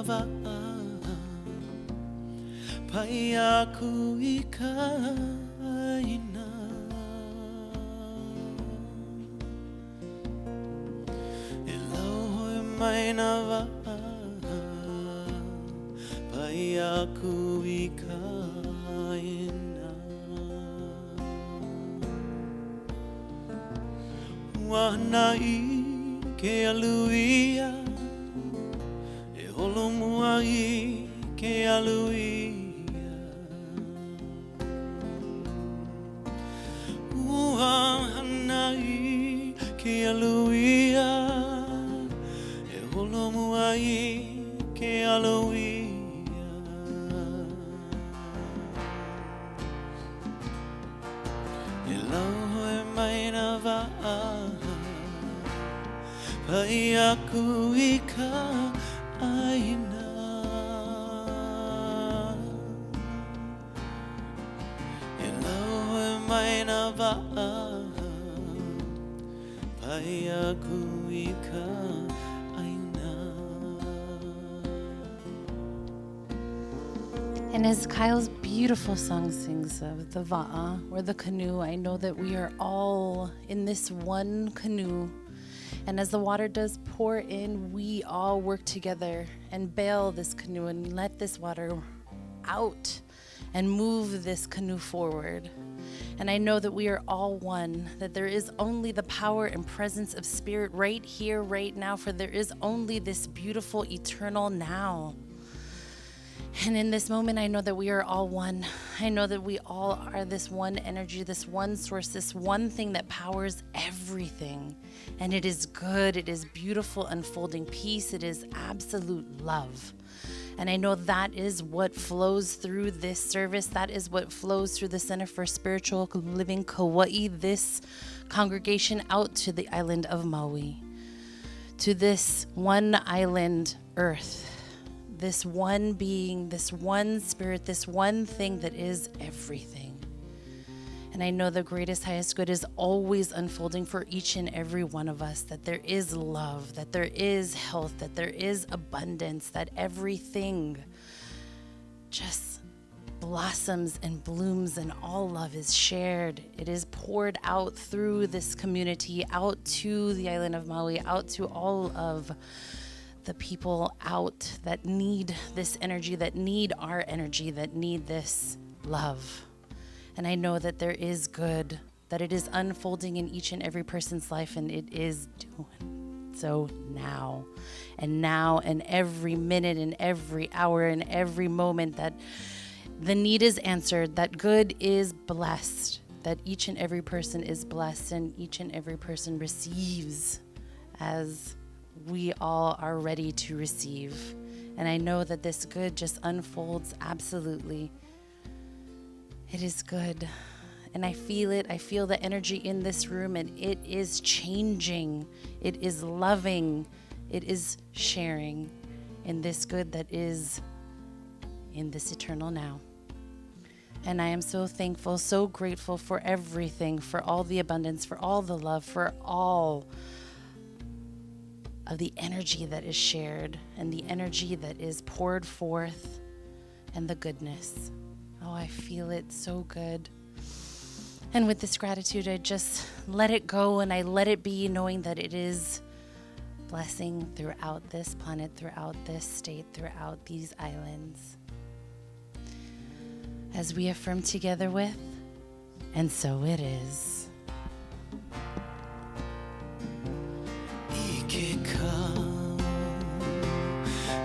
va pai aku I kaina e lau e mai na va pai aku I kaina wana I ke aluia e holomua I ke aluia hana I ke aluia e holomua I ke aluia e lau e mai na va pai aku I kaina e lau e mai na va pai aku I kaina. And as Kyle's beautiful song sings of the va'a, or the canoe, I know that we are all in this one canoe. And as the water does pour in, we all work together and bail this canoe and let this water out and move this canoe forward. And I know that we are all one, that there is only the power and presence of spirit right here, right now, for there is only this beautiful eternal now. And in this moment, I know that we are all one. I know that we all are this one energy, this one source, this one thing that powers everything. And it is good, it is beautiful, unfolding peace, it is absolute love. And I know that is what flows through this service. That is what flows through the Center for Spiritual Living Kaua'i, this congregation out to the island of Maui, to this one island earth. This one being, this one spirit, this one thing that is everything. And I know the greatest, highest good is always unfolding for each and every one of us, that there is love, that there is health, that there is abundance, that everything just blossoms and blooms and all love is shared. It is poured out through this community, out to the island of Maui, out to all of the people out that need this energy, that need our energy, that need this love. And I know that there is good, that it is unfolding in each and every person's life, and it is doing so now and every minute and every hour and every moment, that the need is answered, that good is blessed, that each and every person is blessed, and each and every person receives as we all are ready to receive. And I know that this good just unfolds absolutely. It is good. And I feel it. I feel the energy in this room, and it is changing. It is loving. It is sharing in this good that is in this eternal now. And I am so thankful, so grateful for everything, for all the abundance, for all the love, for all of the energy that is shared and the energy that is poured forth and the goodness. Oh, I feel it so good. And with this gratitude, I just let it go and I let it be, knowing that it is blessing throughout this planet, throughout this state, throughout these islands. As we affirm together with, and so it is.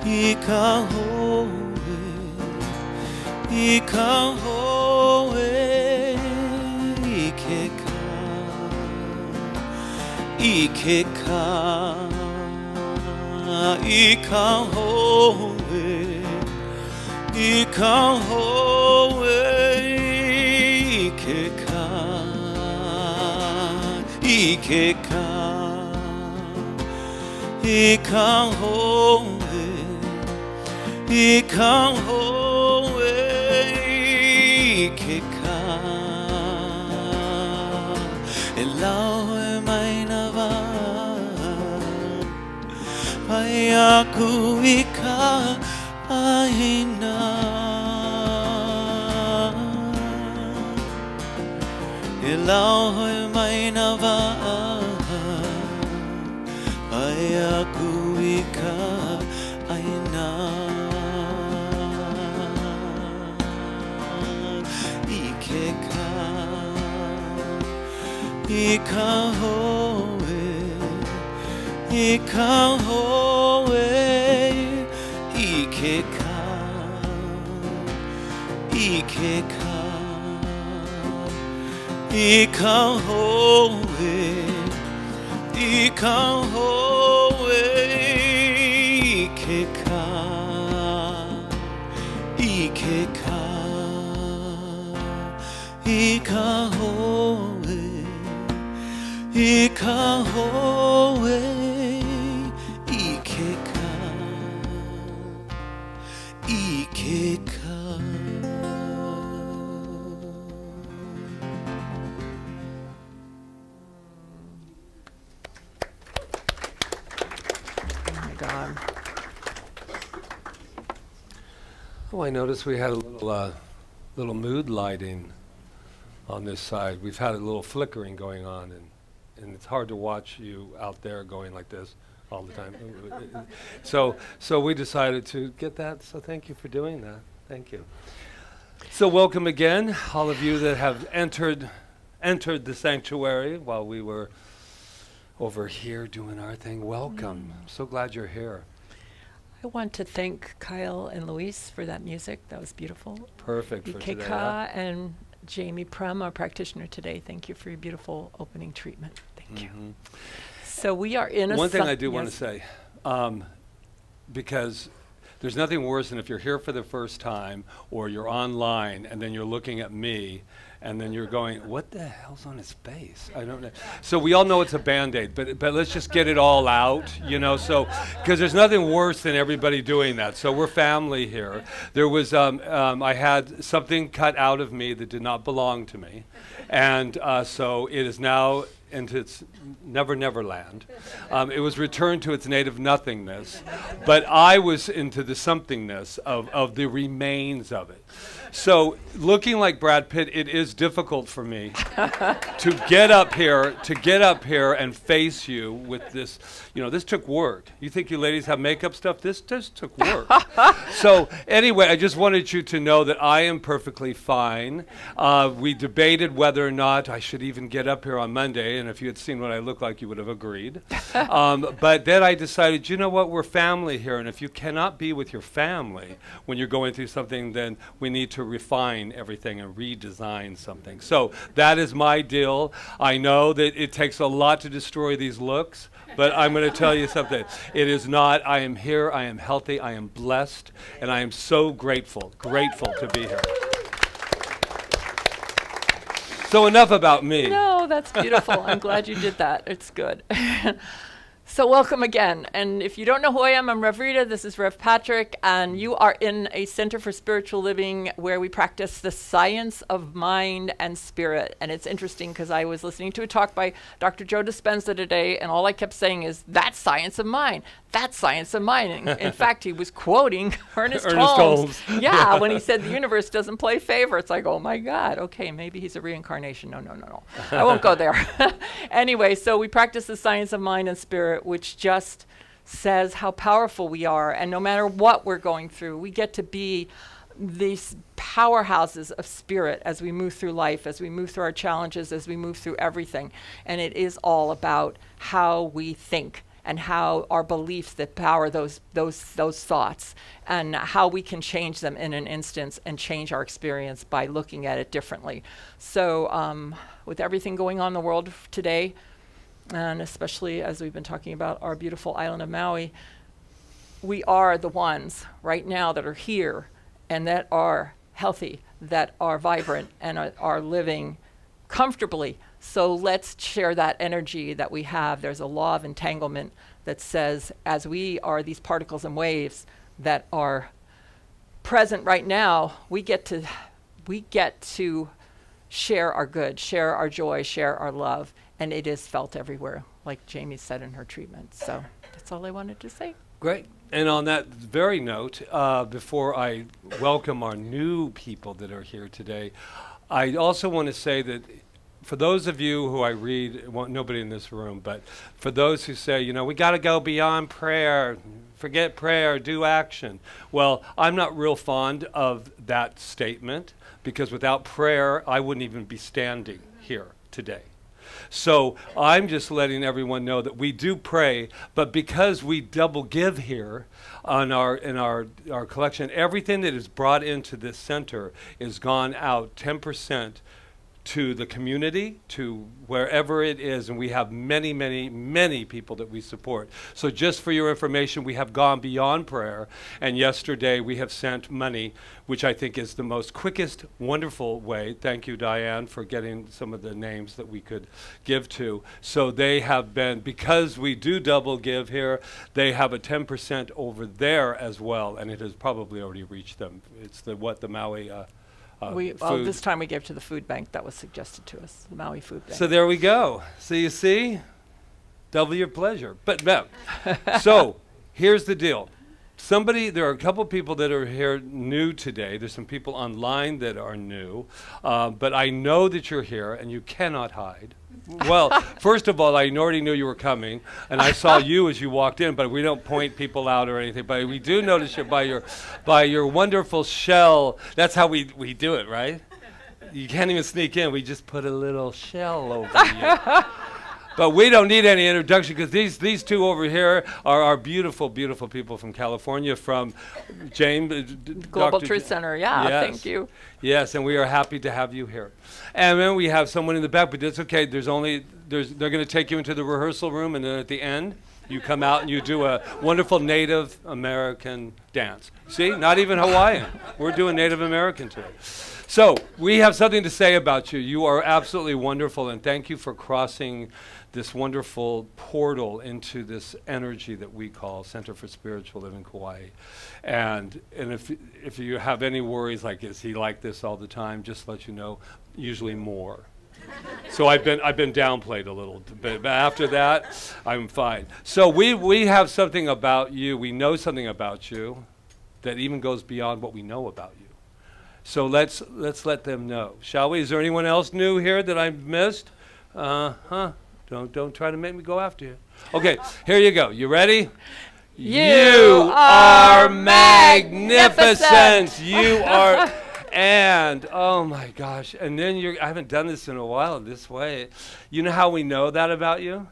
Ika hoe, ika hoe, ikeka, ika hoe, ika hoe, ikeka, ika hoe. Ika hoe ikeka e lau e mai na wa pai aku I Kaua'i. E lau hoi mai na wa'a ai aku I Kaua'i. I ke I ka hoe I ka hoe I ke I ke I ka hoe I ka hoe I ke I ke I ka hoe I ka hoe I ke I ke God. Oh, I noticed we had a little mood lighting on this side. We've had a little flickering going on, and it's hard to watch you out there going like this all the time. So we decided to get that. So thank you for doing that. Thank you. So welcome again, all of you that have entered the sanctuary while we were over here doing our thing. Welcome. I'm so glad you're here. I want to thank Kyle and Luis for that music. That was beautiful. Perfect for today. Ikeka and Jamie Prem, our practitioner today. Thank you for your beautiful opening treatment. Thank you. So we are in a One thing I do want to say, because there's nothing worse than if you're here for the first time or you're online and then you're looking at me and then you're going, what the hell's on his face? I don't know. So we all know it's a Band-Aid, but let's just get it all out, you know, so, because there's nothing worse than everybody doing that. So we're family here. There was, I had something cut out of me that did not belong to me. And so it is now into its never land. It was returned to its native nothingness, but I was into the somethingness of the remains of it. So looking like Brad Pitt, it is difficult for me to get up here and face you with this. You know, this took work. You think you ladies have makeup stuff? This just took work. So anyway, I just wanted you to know that I am perfectly fine. We debated whether or not I should even get up here on Monday, and if you had seen what I look like, you would have agreed. But then I decided, you know what, we're family here, and if you cannot be with your family when you're going through something, then we need to refine everything and redesign something. So that is my deal. I know that it takes a lot to destroy these looks, but I'm going to tell you something. It is not. I am here. I am healthy. I am blessed. And I am so grateful to be here. So enough about me. No, that's beautiful. I'm glad you did that. It's good. So welcome again. And if you don't know who I am, I'm Rev Rita. This is Rev Patrick. And you are in a Center for Spiritual Living where we practice the science of mind and spirit. And it's interesting because I was listening to a talk by Dr. Joe Dispenza today, and all I kept saying is, that's science of mind. That's science of mind. And in fact, he was quoting Ernest Holmes. Yeah, when he said the universe doesn't play favorites. I go, oh my God, okay, maybe he's a reincarnation. No. I won't go there. Anyway, so we practice the science of mind and spirit, which just says how powerful we are. And no matter what we're going through, we get to be these powerhouses of spirit as we move through life, as we move through our challenges, as we move through everything. And it is all about how we think and how our beliefs that power those thoughts, and how we can change them in an instance and change our experience by looking at it differently. So with everything going on in the world today, and especially as we've been talking about our beautiful island of Maui, we are the ones right now that are here and that are healthy, that are vibrant, and are living comfortably. So let's share that energy that we have. There's a law of entanglement that says, as we are these particles and waves that are present right now, we get to share our good, share our joy, share our love, and it is felt everywhere, like Jamie said in her treatment. So that's all I wanted to say. Great. And on that very note, before I welcome our new people that are here today, I also want to say that for those of you who I read, well, nobody in this room, but for those who say, we got to go beyond prayer, forget prayer, do action. Well, I'm not real fond of that statement because without prayer, I wouldn't even be standing here today. So I'm just letting everyone know that we do pray, but because we double give here in our collection, everything that is brought into this center is gone out 10% to the community, to wherever it is, and we have many, many, many people that we support. So just for your information, we have gone beyond prayer, and yesterday we have sent money, which I think is the most quickest, wonderful way. Thank you, Diane, for getting some of the names that we could give to. So they have been, because we do double give here, they have a 10% over there as well, and it has probably already reached them. It's the Maui this time we gave to the food bank that was suggested to us, the Maui Food Bank. So there we go. So you see, double your pleasure. But no. So here's the deal. There are a couple people that are here new today. There's some people online that are new. But I know that you're here and you cannot hide. Well, first of all, I already knew you were coming, and I saw you as you walked in, but we don't point people out or anything. But we do notice you by your wonderful shell. That's how we do it, right? You can't even sneak in. We just put a little shell over you. But we don't need any introduction because these two over here are beautiful, beautiful people from California, from James. Global Truth Center, yes. Thank you. Yes, and we are happy to have you here. And then we have someone in the back, but that's okay. They're going to take you into the rehearsal room, and then at the end, you come out and you do a wonderful Native American dance. See, not even Hawaiian. We're doing Native American today. So we have something to say about you. You are absolutely wonderful, and thank you for crossing this wonderful portal into this energy that we call Center for Spiritual Living Kauai. And if you have any worries, like is he like this all the time, just let you know, usually more. So I've been downplayed a little bit, but after that, I'm fine. So we have something about you. We know something about you that even goes beyond what we know about you. So let's let them know, shall we? Is there anyone else new here that I missed? Don't try to make me go after you. Okay, here you go. You ready? You are magnificent. You are, and oh my gosh. And then I haven't done this in a while this way. You know how we know that about you?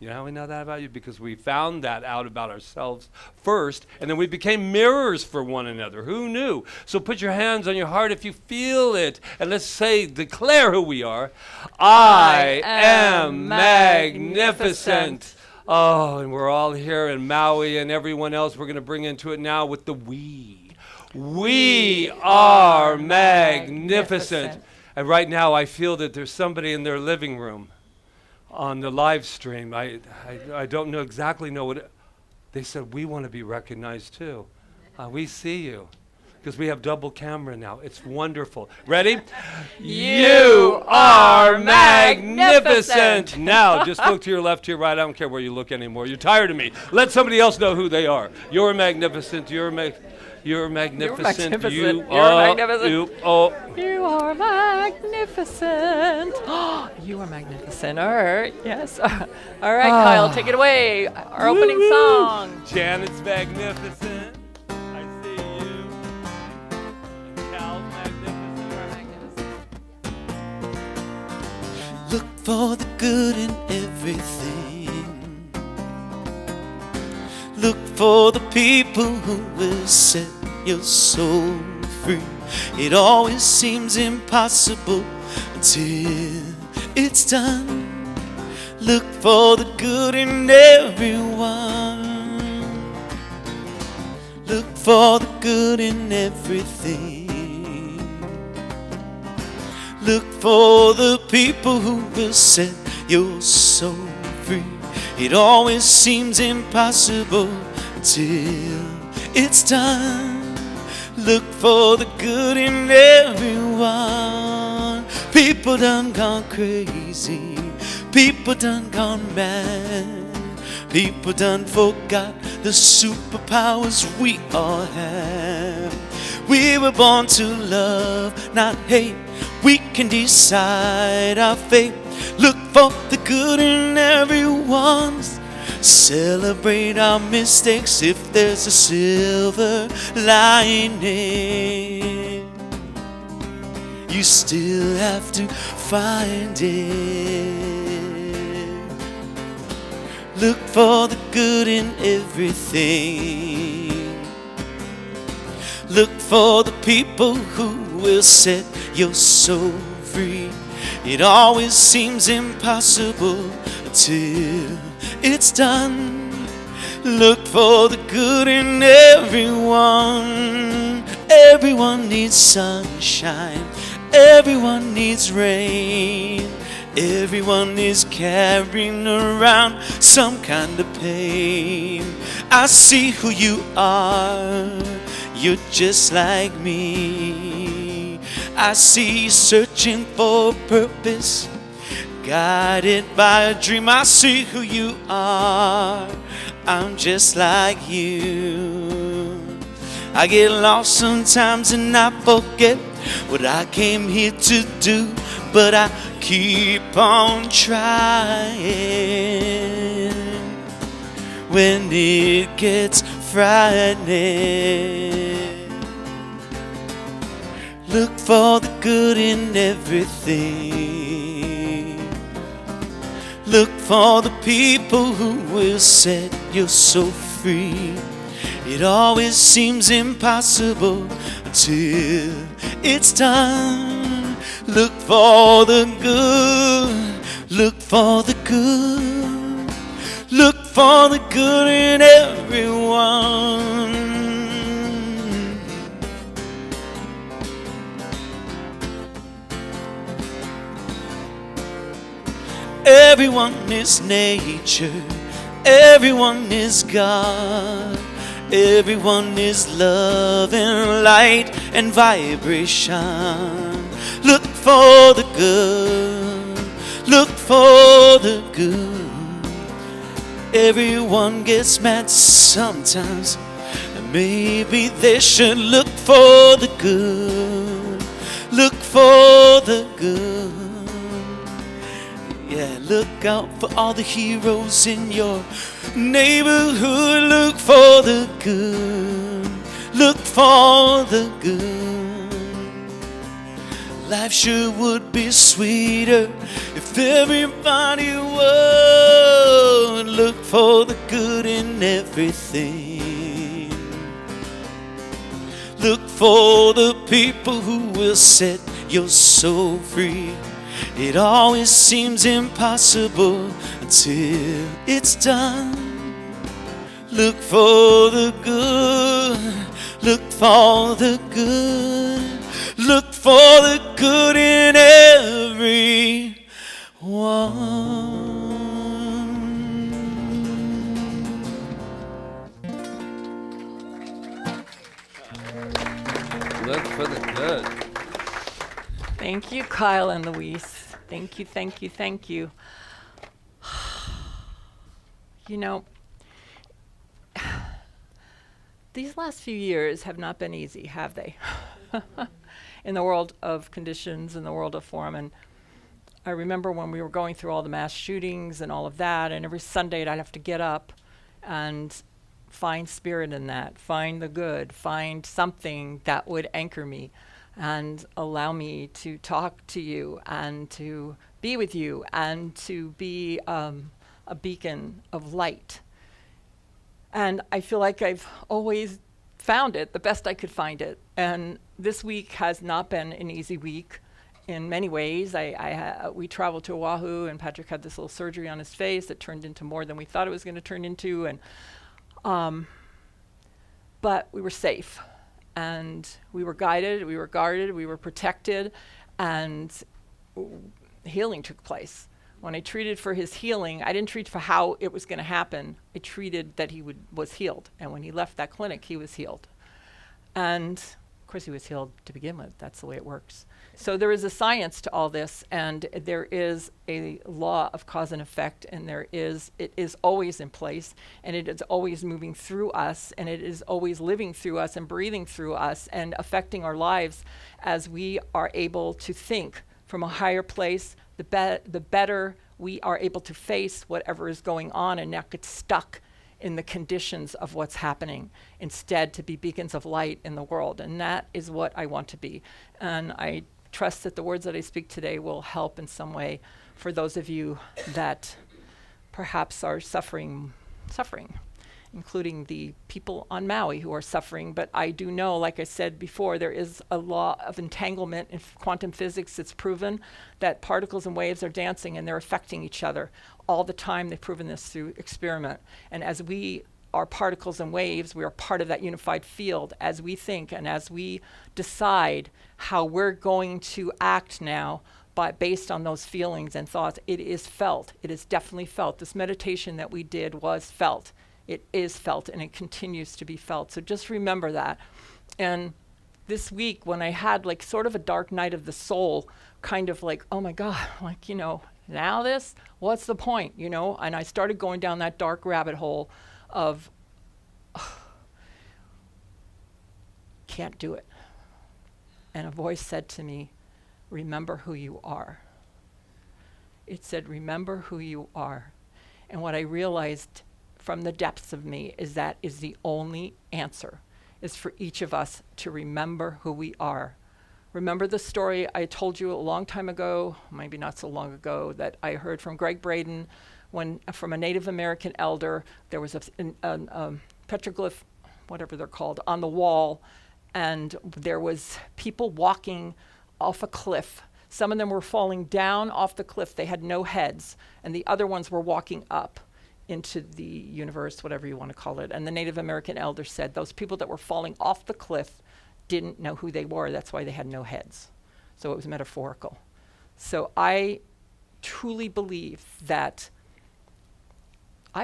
You know how we know that about you? Because we found that out about ourselves first, and then we became mirrors for one another. Who knew? So put your hands on your heart if you feel it, and let's declare who we are. I am magnificent. Oh, and we're all here in Maui and everyone else. We're going to bring into it now with the we. We are magnificent. And right now I feel that there's somebody in their living room on the live stream. I don't exactly know what they said. We want to be recognized too. We see you because we have double camera now. It's wonderful. Ready? You are magnificent. Now just look to your left, to your right. I don't care where you look anymore. You're tired of me. Let somebody else know who they are. You're magnificent. You're magnificent. You're magnificent. You are magnificent. You are magnificent. You are magnificent. All right. Yes. All right, Kyle, take it away. Our opening song. Janet's magnificent. I see you. And Cal's magnificent. You are magnificent. Look for the good in everything. Look for the people who will set your soul free. It always seems impossible until it's done. Look for the good in everyone. Look for the good in everything. Look for the people who will set your soul free. It always seems impossible until it's done. Look for the good in everyone. People done gone crazy. People done gone mad. People done forgot the superpowers we all have. We were born to love, not hate. We can decide our fate. Look for the good in everyone. Celebrate our mistakes if there's a silver lining. You still have to find it. Look for the good in everything. Look for the people who will set your soul free. It always seems impossible until it's done. Look for the good in everyone. Everyone needs sunshine. Everyone needs rain. Everyone is carrying around some kind of pain. I see who you are. You're just like me. I see you searching for purpose, guided by a dream. I see who you are. I'm just like you. I get lost sometimes and I forget what I came here to do, but I keep on trying. When it gets frightening, look for the good in everything. Look for the people who will set your soul free. It always seems impossible until it's done. Look for the good. Look for the good. Look for the good in everyone. Everyone is nature. Everyone is God. Everyone is love and light and vibration. Look for the good. Look for the good. Everyone gets mad sometimes, and maybe they should look for the good. Look for the good. Yeah, look out for all the heroes in your neighborhood. Look for the good. Look for the good. Life sure would be sweeter if everybody would look for the good in everything. Look for the people who will set your soul free. It always seems impossible until it's done. Look for the good. Look for the good. Look for the good in everyone. Look for the good. Thank you, Kyle and Louise. Thank you, thank you, thank you. You know, these last few years have not been easy, have they? In the world of conditions, in the world of form. And I remember when we were going through all the mass shootings and all of that, and every Sunday I'd have to get up and find spirit in that, find the good, find something that would anchor me and allow me to talk to you and to be with you and to be a beacon of light. And I feel like I've always found it the best I could find it. And this week has not been an easy week in many ways. We traveled to Oahu, and Patrick had this little surgery on his face that turned into more than we thought it was going to turn into. And but we were safe. And we were guided, we were guarded, we were protected, and healing took place. When I treated for his healing, I didn't treat for how it was going to happen. I treated that he was healed. And when he left that clinic, he was healed. And course he was healed to begin with. That's the way it works. So there is a science to all this, and there is a law of cause and effect, and it is always in place, and it is always moving through us, and it is always living through us and breathing through us and affecting our lives as we are able to think from a higher place. The better we are able to face whatever is going on and not get stuck in the conditions of what's happening, instead to be beacons of light in the world. And that is what I want to be. And I trust that the words that I speak today will help in some way for those of you that perhaps are suffering, including the people on Maui who are suffering. But I do know, like I said before, there is a law of entanglement in quantum physics. It's proven that particles and waves are dancing and they're affecting each other all the time. They've proven this through experiment. And as we are particles and waves, we are part of that unified field. As we think and as we decide how we're going to act now, based on those feelings and thoughts, it is felt. It is definitely felt. This meditation that we did was felt. It is felt, and it continues to be felt. So just remember that. And this week, when I had like sort of a dark night of the soul, kind of like, oh my God, like, now this, what's the point, And I started going down that dark rabbit hole of, can't do it. And a voice said to me, remember who you are. It said, remember who you are. And what I realized from the depths of me is that is the only answer, is for each of us to remember who we are. Remember the story I told you a long time ago, maybe not so long ago, that I heard from Greg Braden when from a Native American elder. There was a petroglyph, whatever they're called, on the wall, and there was people walking off a cliff. Some of them were falling down off the cliff. They had no heads, and the other ones were walking up into the universe, whatever you want to call it. And the Native American elder said those people that were falling off the cliff didn't know who they were. That's why they had no heads. So it was metaphorical. So I truly believe that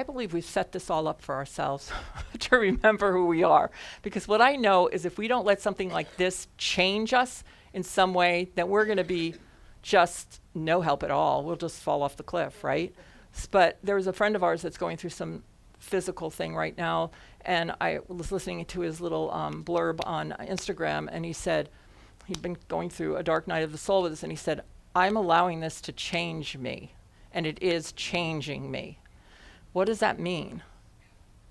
we've set this all up for ourselves to remember who we are. Because what I know is if we don't let something like this change us in some way, then we're going to be just no help at all. We'll just fall off the cliff, right? But there was a friend of ours that's going through some physical thing right now, and I was listening to his little blurb on Instagram, and he said he'd been going through a dark night of the soul with this, and he said, I'm allowing this to change me, and it is changing me. What does that mean?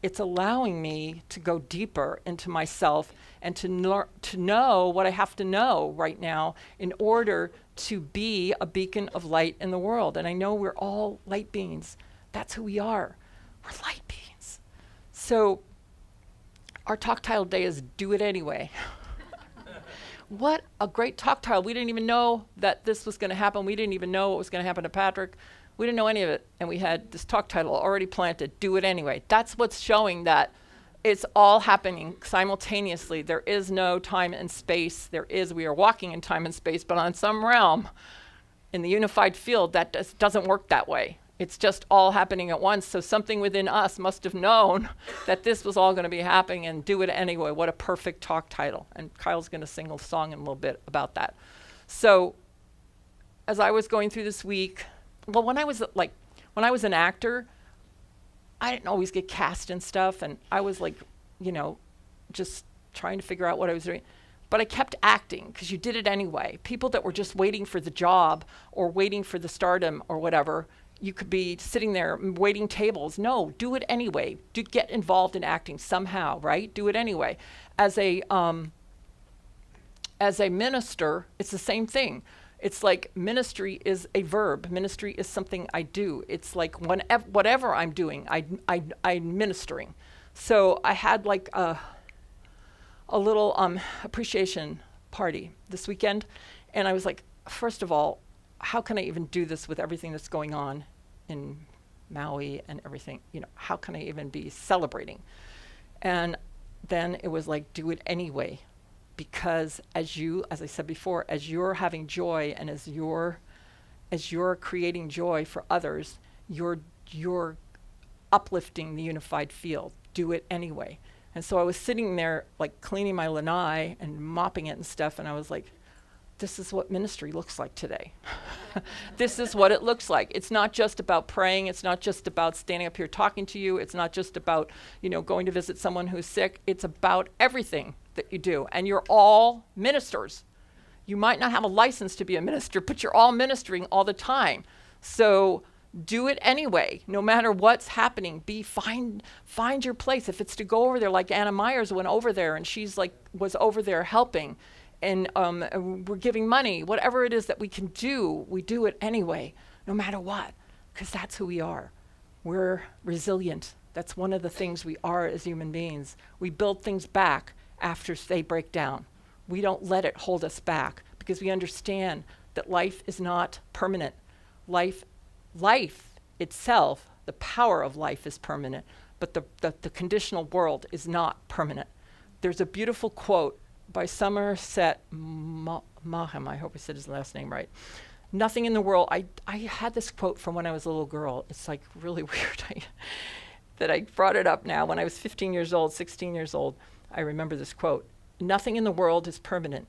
It's allowing me to go deeper into myself and to know what I have to know right now in order to be a beacon of light in the world. And I know we're all light beings. That's who we are. We're light beings. So our talk title today is Do It Anyway. What a great talk title. We didn't even know that this was going to happen. We didn't even know what was going to happen to Patrick. We didn't know any of it. And we had this talk title already planted, Do It Anyway. That's what's showing that it's all happening simultaneously. There is no time and space. We are walking in time and space, but on some realm in the unified field, that doesn't work that way. It's just all happening at once. So something within us must have known that this was all going to be happening, and Do It Anyway. What a perfect talk title. And Kyle's going to sing a song in a little bit about that. So as I was going through this week, well, when I was an actor, I didn't always get cast and stuff, and I was like, just trying to figure out what I was doing. But I kept acting because you did it anyway. People that were just waiting for the job or waiting for the stardom or whatever, you could be sitting there waiting tables. No, do it anyway. Get involved in acting somehow, right? Do it anyway. As a minister, it's the same thing. It's like ministry is a verb. Ministry is something I do. It's like whatever I'm doing, I'm ministering. So I had like a little appreciation party this weekend, and I was like, first of all, how can I even do this with everything that's going on in Maui and everything? How can I even be celebrating? And then it was like, do it anyway. Because as I said before, as you're having joy and as you're creating joy for others, you're uplifting the unified field. Do it anyway. And so I was sitting there like cleaning my lanai and mopping it and stuff, and I was like, this is what ministry looks like today. This is what it looks like. It's not just about praying. It's not just about standing up here talking to you. It's not just about, going to visit someone who's sick. It's about everything that you do. And you're all ministers. You might not have a license to be a minister, but you're all ministering all the time. So do it anyway, no matter what's happening. Find your place. If it's to go over there, like Anna Myers went over there, and was over there helping, and we're giving money. Whatever it is that we can do, we do it anyway, no matter what, because that's who we are. We're resilient. That's one of the things we are as human beings. We build things back after they break down. We don't let it hold us back, because we understand that life is not permanent. Life itself, the power of life is permanent, but the conditional world is not permanent. There's a beautiful quote by Somerset Maugham, I hope I said his last name right. Nothing in the world, I had this quote from when I was a little girl. It's like really weird that I brought it up now. When I was 15 years old, 16 years old, I remember this quote. Nothing in the world is permanent.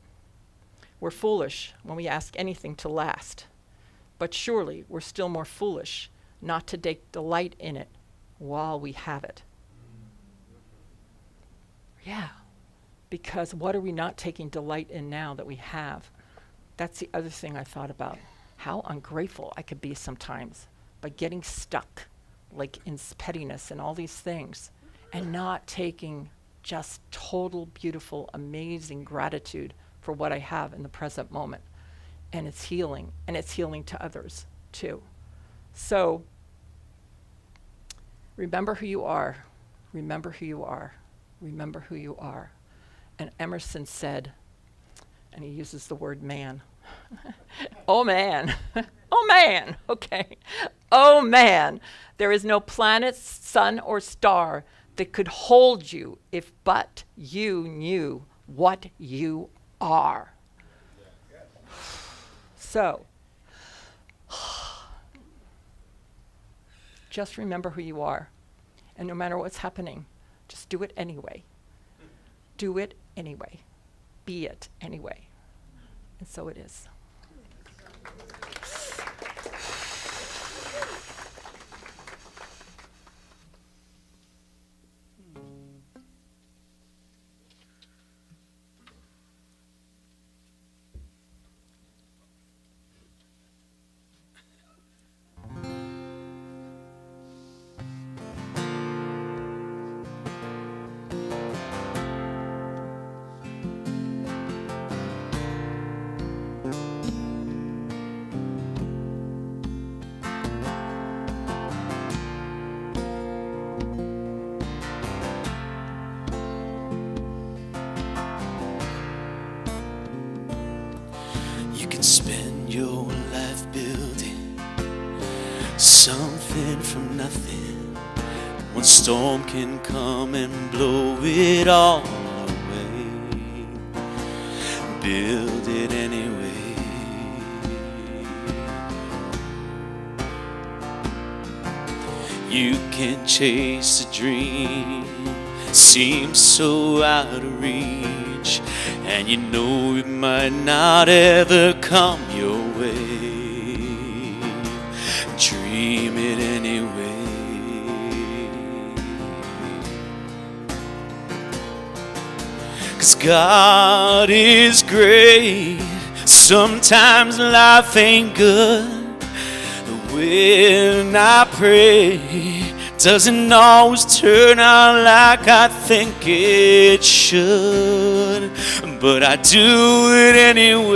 We're foolish when we ask anything to last. But surely we're still more foolish not to take delight in it while we have it. Yeah. Because what are we not taking delight in now that we have? That's the other thing I thought about. How ungrateful I could be sometimes by getting stuck, like in pettiness and all these things, and not taking just total, beautiful, amazing gratitude for what I have in the present moment. And it's healing to others too. So remember who you are. Remember who you are. Remember who you are. And Emerson said, and he uses the word man. Oh man. Oh man. Okay. Oh man. There is no planet, sun, or star that could hold you if but you knew what you are. So, just remember who you are. And no matter what's happening, just do it anyway. Do it anyway. Be it anyway. And so it is. You can spend your life building something from nothing. One storm can come and blow it all away. Build it anyway. You can chase a dream, seems so out of reach, and you know it might not ever come your way. Dream it anyway. 'Cause God is great. Sometimes life ain't good. When I pray, doesn't always turn out like I think it should, but I do it anyway.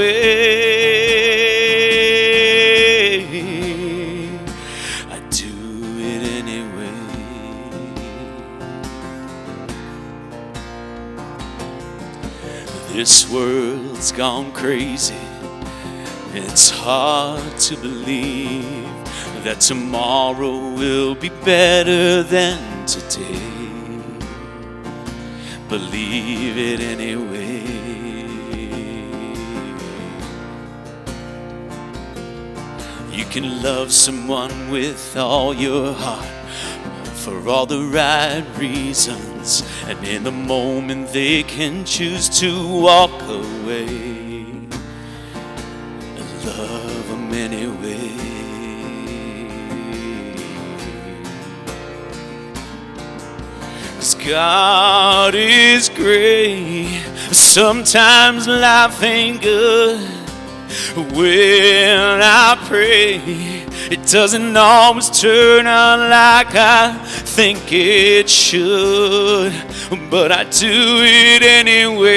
I do it anyway. This world's gone crazy. It's hard to believe that tomorrow will be better than today. Believe it anyway. You can love someone with all your heart, for all the right reasons, and in the moment they can choose to walk away and love them anyway. 'Cause God is great. Sometimes life ain't good. When I pray, it doesn't always turn out like I think it should, but I do it anyway.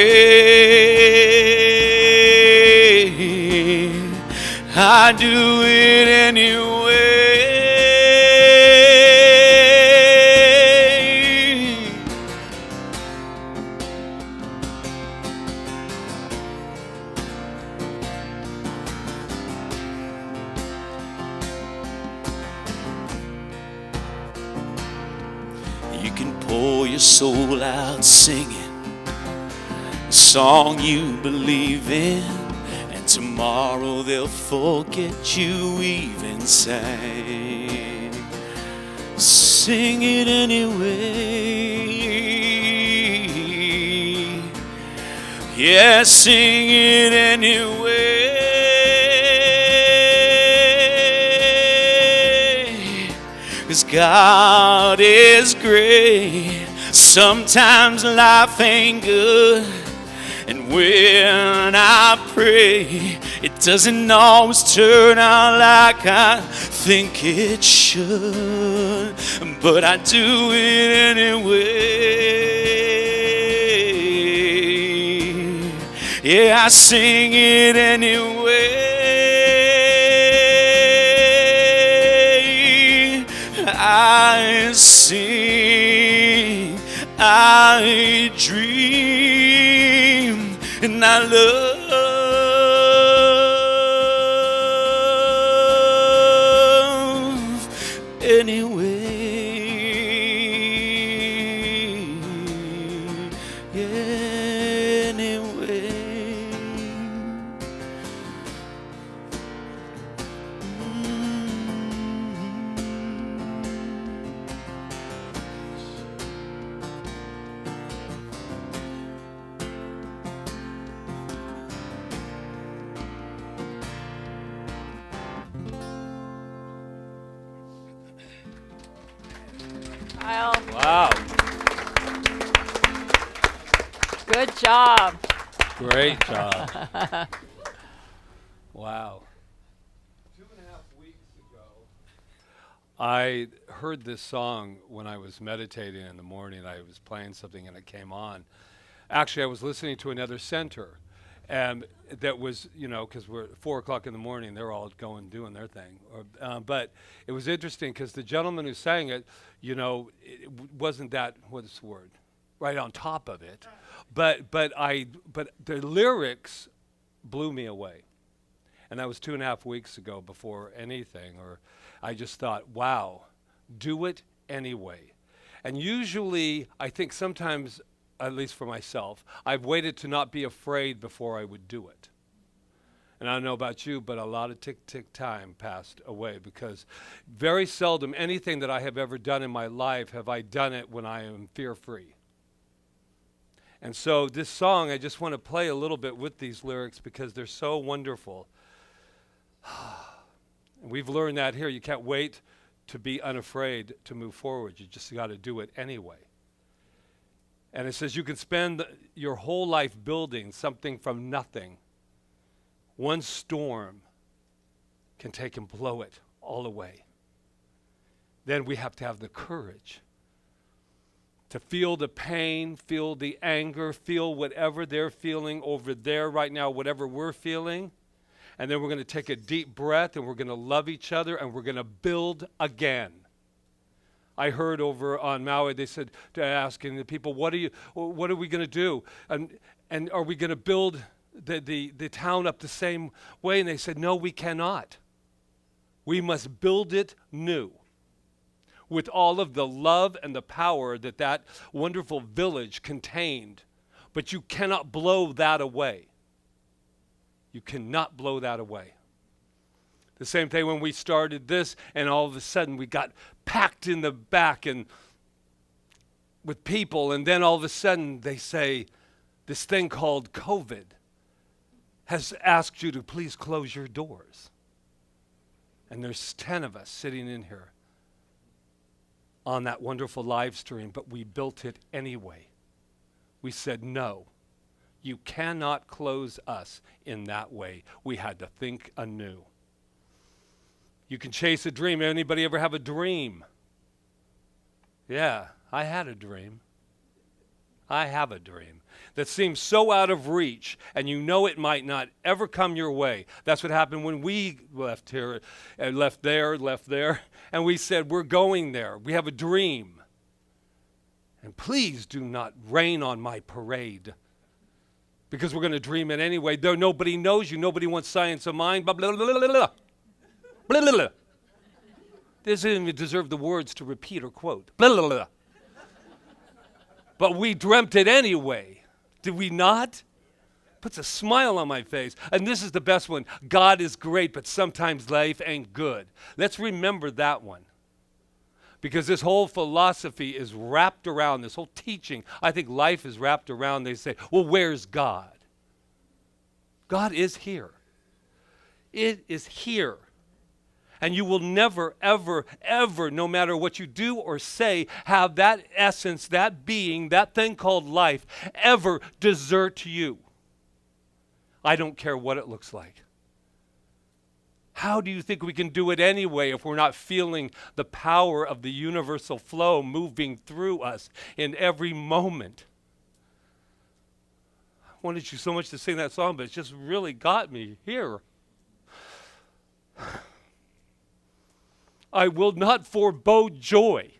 I do it anyway. You can pour your soul out singing a song you believe in, and tomorrow they'll forget you even sang. Sing it anyway. Yeah, sing it anyway. 'Cause God is great. Sometimes life ain't good, and when I pray, it doesn't always turn out like I think it should, but I do it anyway. Yeah, I sing it anyway. I sing, I dream, and I love anyway. Yeah, anyway. Kyle, Wow. good job. Great job. Wow. 2.5 weeks ago, I heard this song when I was meditating in the morning. I was playing something and it came on. Actually, I was listening to another center, and that was, you know, because we're at 4 o'clock in the morning, they're all going doing their thing. But it was interesting because the gentleman who sang it, you know, it wasn't that, what's the word, right on top of it. But the lyrics blew me away. And that was 2.5 weeks ago before anything, or I just thought, wow, do it anyway. And usually, I think sometimes, at least for myself, I've waited to not be afraid before I would do it. And I don't know about you, but a lot of tick time passed away, because very seldom anything that I have ever done in my life have I done it when I am fear-free. And so this song, I just want to play a little bit with these lyrics because they're so wonderful. We've learned that here. You can't wait to be unafraid to move forward. You just got to do it anyway. And it says you can spend your whole life building something from nothing. One storm can take and blow it all away. Then we have to have the courage to feel the pain, feel the anger, feel whatever they're feeling over there right now, whatever we're feeling. And then we're going to take a deep breath, and we're going to love each other, and we're going to build again. I heard over on Maui, they said, asking the people, what are we going to do? And are we going to build the town up the same way? And they said, no, we cannot. We must build it new with all of the love and the power that wonderful village contained. But you cannot blow that away. You cannot blow that away. The same thing when we started this, and all of a sudden we got packed in the back and with people, and then all of a sudden they say, this thing called COVID has asked you to please close your doors. And there's 10 of us sitting in here on that wonderful live stream, but we built it anyway. We said, no, you cannot close us in that way. We had to think anew. You can chase a dream. Anybody ever have a dream? Yeah, I had a dream. I have a dream that seems so out of reach, and you know it might not ever come your way. That's what happened when we left here, and left there, and we said, we're going there. We have a dream. And please do not rain on my parade, because we're going to dream it anyway. Though nobody knows you, nobody wants science of mind, blah, blah, blah, blah, blah, blah. Blah, blah, blah. This doesn't even deserve the words to repeat or quote. Blah, blah, blah. But we dreamt it anyway. Did we not? Puts a smile on my face. And this is the best one. God is great, but sometimes life ain't good. Let's remember that one. Because this whole philosophy is wrapped around, this whole teaching, I think life is wrapped around, they say, well, where's God? God is here. It is here. And you will never, ever, ever, no matter what you do or say, have that essence, that being, that thing called life, ever desert you. I don't care what it looks like. How do you think we can do it anyway if we're not feeling the power of the universal flow moving through us in every moment? I wanted you so much to sing that song, but it just really got me here. I will not forebode joy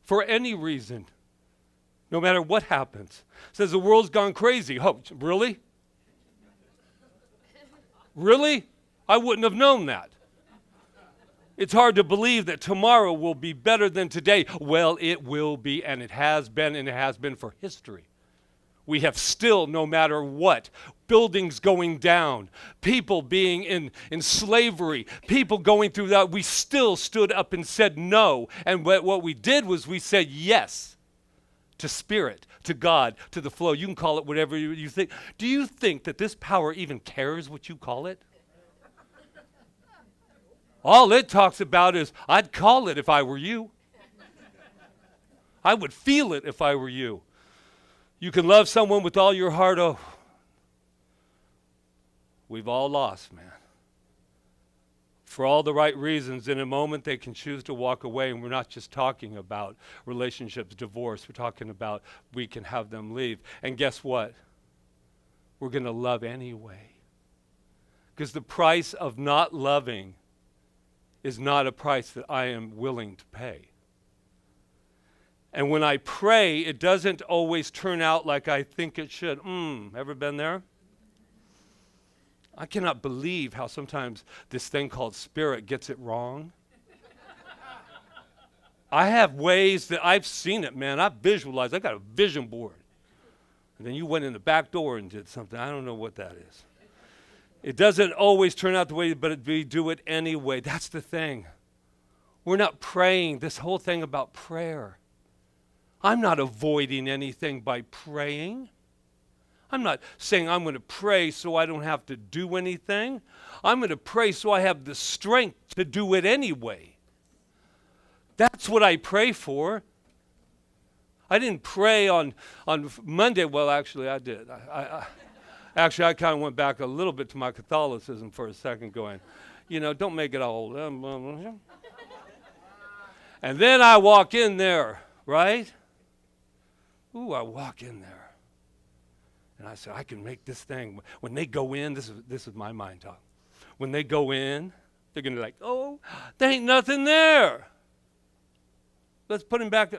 for any reason, no matter what happens. It says the world's gone crazy. Oh, really? Really? I wouldn't have known that. It's hard to believe that tomorrow will be better than today. Well, it will be, and it has been, and it has been for history. We have still, no matter what, buildings going down, people being in slavery, people going through that. We still stood up and said no. And what we did was we said yes to spirit, to God, to the flow. You can call it whatever you think. Do you think that this power even cares what you call it? All it talks about is, I'd call it if I were you. I would feel it if I were you. You can love someone with all your heart. Oh, we've all lost, man. For all the right reasons, in a moment they can choose to walk away. And we're not just talking about relationships, divorce. We're talking about we can have them leave. And guess what? We're going to love anyway. Because the price of not loving is not a price that I am willing to pay. And when I pray, it doesn't always turn out like I think it should. Ever been there? I cannot believe how sometimes this thing called spirit gets it wrong. I have ways that I've seen it, man. I've visualized. I got a vision board. And then you went in the back door and did something. I don't know what that is. It doesn't always turn out the way, but we do it anyway. That's the thing. We're not praying. This whole thing about prayer. I'm not avoiding anything by praying. I'm not saying I'm going to pray so I don't have to do anything. I'm going to pray so I have the strength to do it anyway. That's what I pray for. I didn't pray on Monday. Well, actually, I did. Actually, I kind of went back a little bit to my Catholicism for a second going, don't make it all. And then I walk in there, right? I walk in there. And I said, I can make this thing. When they go in, this is my mind talk. When they go in, they're going to be like, oh, there ain't nothing there. Let's put him back.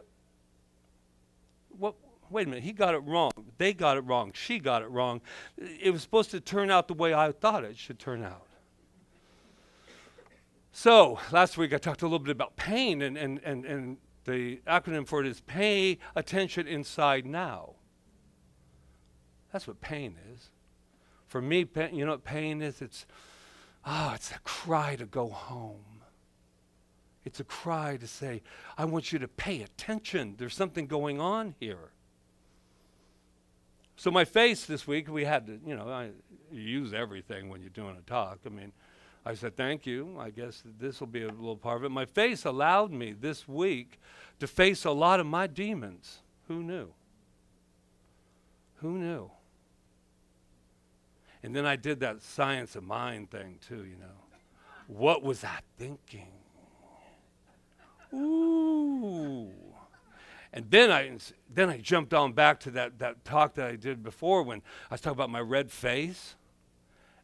Wait a minute, he got it wrong. They got it wrong. She got it wrong. It was supposed to turn out the way I thought it should turn out. So, last week I talked a little bit about pain, and the acronym for it is pay attention inside now. That's what pain is. For me, you know what pain is? It's it's a cry to go home. It's a cry to say, I want you to pay attention. There's something going on here. So my face this week, we had to, you use everything when you're doing a talk. I mean, I said, thank you. I guess this will be a little part of it. My face allowed me this week to face a lot of my demons. Who knew? Who knew? And then I did that science of mind thing too, What was I thinking? Ooh. And then I jumped on back to that talk that I did before when I was talking about my red face.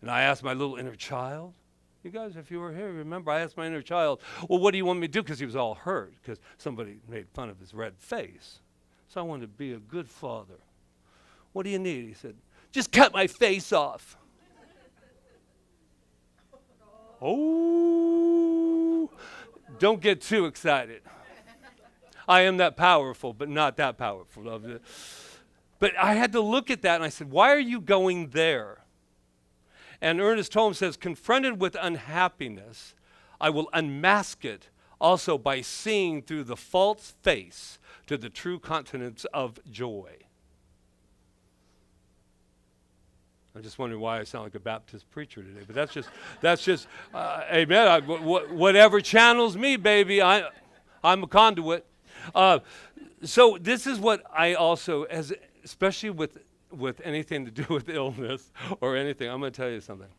And I asked my little inner child. You guys, if you were here, remember I asked my inner child, well, what do you want me to do? Because he was all hurt because somebody made fun of his red face. So I wanted to be a good father. What do you need? He said, just cut my face off. Oh, don't get too excited. I am that powerful, but not that powerful. But I had to look at that and I said, why are you going there? And Ernest Holmes says, confronted with unhappiness, I will unmask it also by seeing through the false face to the true countenance of joy. I'm just wondering why I sound like a Baptist preacher today, but that's just, amen. Whatever channels me, baby, I'm a conduit. So this is what I also, especially with anything to do with illness or anything, I'm going to tell you something.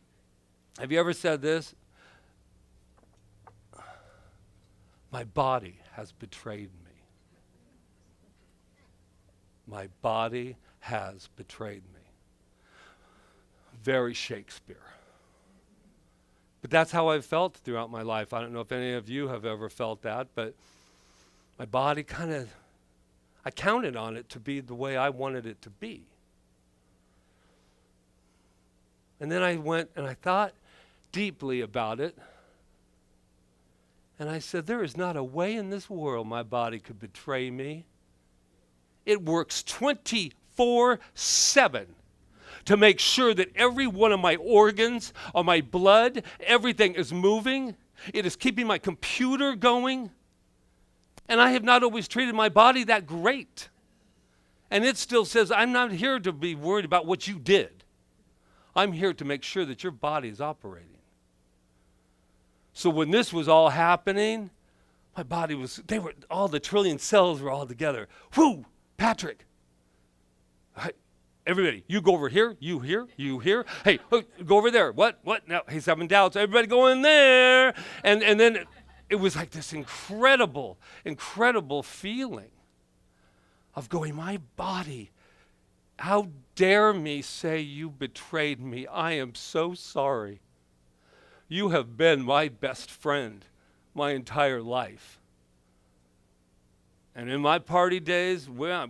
Have you ever said this? My body has betrayed me. My body has betrayed me. Very Shakespeare. But that's how I've felt throughout my life. I don't know if any of you have ever felt that, but my body I counted on it to be the way I wanted it to be. And then I went and I thought deeply about it. And I said, there is not a way in this world my body could betray me. It works 24/7 to make sure that every one of my organs or my blood, everything is moving. It is keeping my computer going. And I have not always treated my body that great. And it still says, I'm not here to be worried about what you did. I'm here to make sure that your body is operating. So when this was all happening, my body was, all the trillion cells were all together. Whoo, Patrick. Everybody, you go over here, you here, you here. Hey, go over there. What? Now he's having doubts. Everybody go in there. And then it was like this incredible feeling of going, my body, how dare me say you betrayed me? I am so sorry. You have been my best friend my entire life. And in my party days, my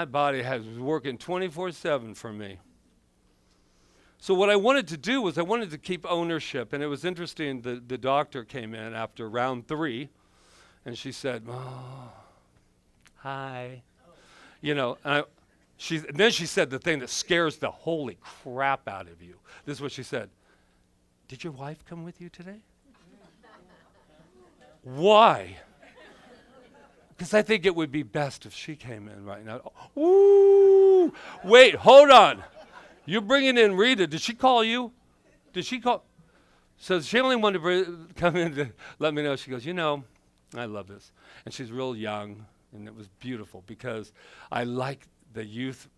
body was working 24/7 for me. So what I wanted to do was I wanted to keep ownership. And it was interesting, the doctor came in after round 3, and she said, oh, hi. And then she said the thing that scares the holy crap out of you. This is what she said. Did your wife come with you today? Why? Because I think it would be best if she came in right now. Ooh, wait, hold on. You're bringing in Rita. Did she call you? Did she call? So she only wanted to come in to let me know. She goes, I love this. And she's real young, and it was beautiful because I like the youth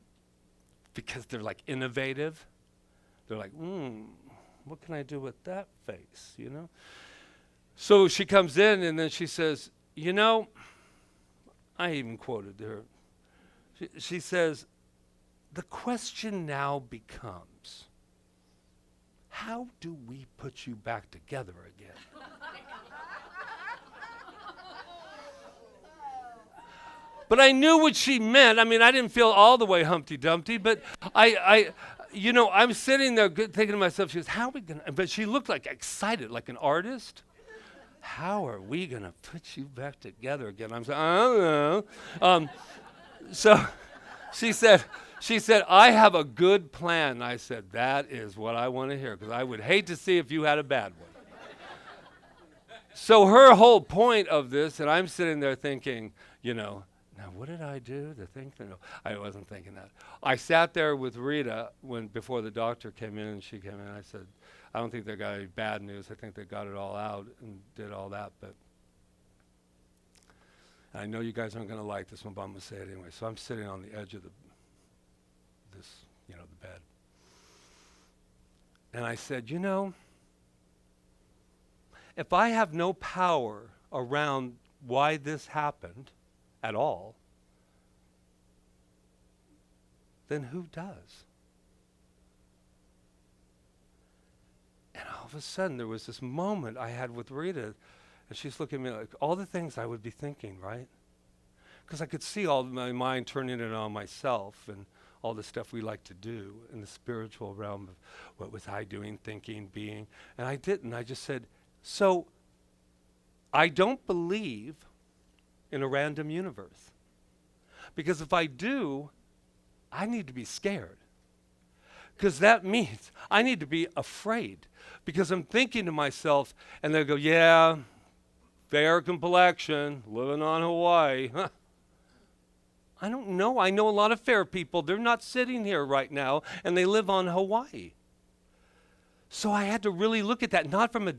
because they're like innovative. They're like, what can I do with that face, So she comes in, and then she says, I even quoted her. She says, the question now becomes, how do we put you back together again? But I knew what she meant. I mean, I didn't feel all the way Humpty Dumpty, but I'm sitting there thinking to myself, she goes, how are we going to, but she looked like excited, like an artist. How are we going to put you back together again? I'm saying, I don't know. So she said, She said, I have a good plan. And I said, that is what I want to hear, because I would hate to see if you had a bad one. So her whole point of this, and I'm sitting there thinking, now what did I do to think that? No, I wasn't thinking that. I sat there with Rita before the doctor came in, and she came in, and I said, I don't think they got any bad news. I think they got it all out and did all that, but I know you guys aren't going to like this one, but I'm going to say it anyway. So I'm sitting on the edge of the bed. And I said, if I have no power around why this happened at all, then who does? And all of a sudden, there was this moment I had with Rita, and she's looking at me like all the things I would be thinking, right? Because I could see all my mind turning it on myself and all the stuff we like to do in the spiritual realm of what was I doing, thinking, being. And I didn't. I just said, so I don't believe in a random universe. Because if I do, I need to be scared. Because that means I need to be afraid. Because I'm thinking to myself, and they go, yeah, fair complexion, living on Hawaii. Huh. I don't know. I know a lot of fair people. They're not sitting here right now, and they live on Hawaii. So I had to really look at that, not from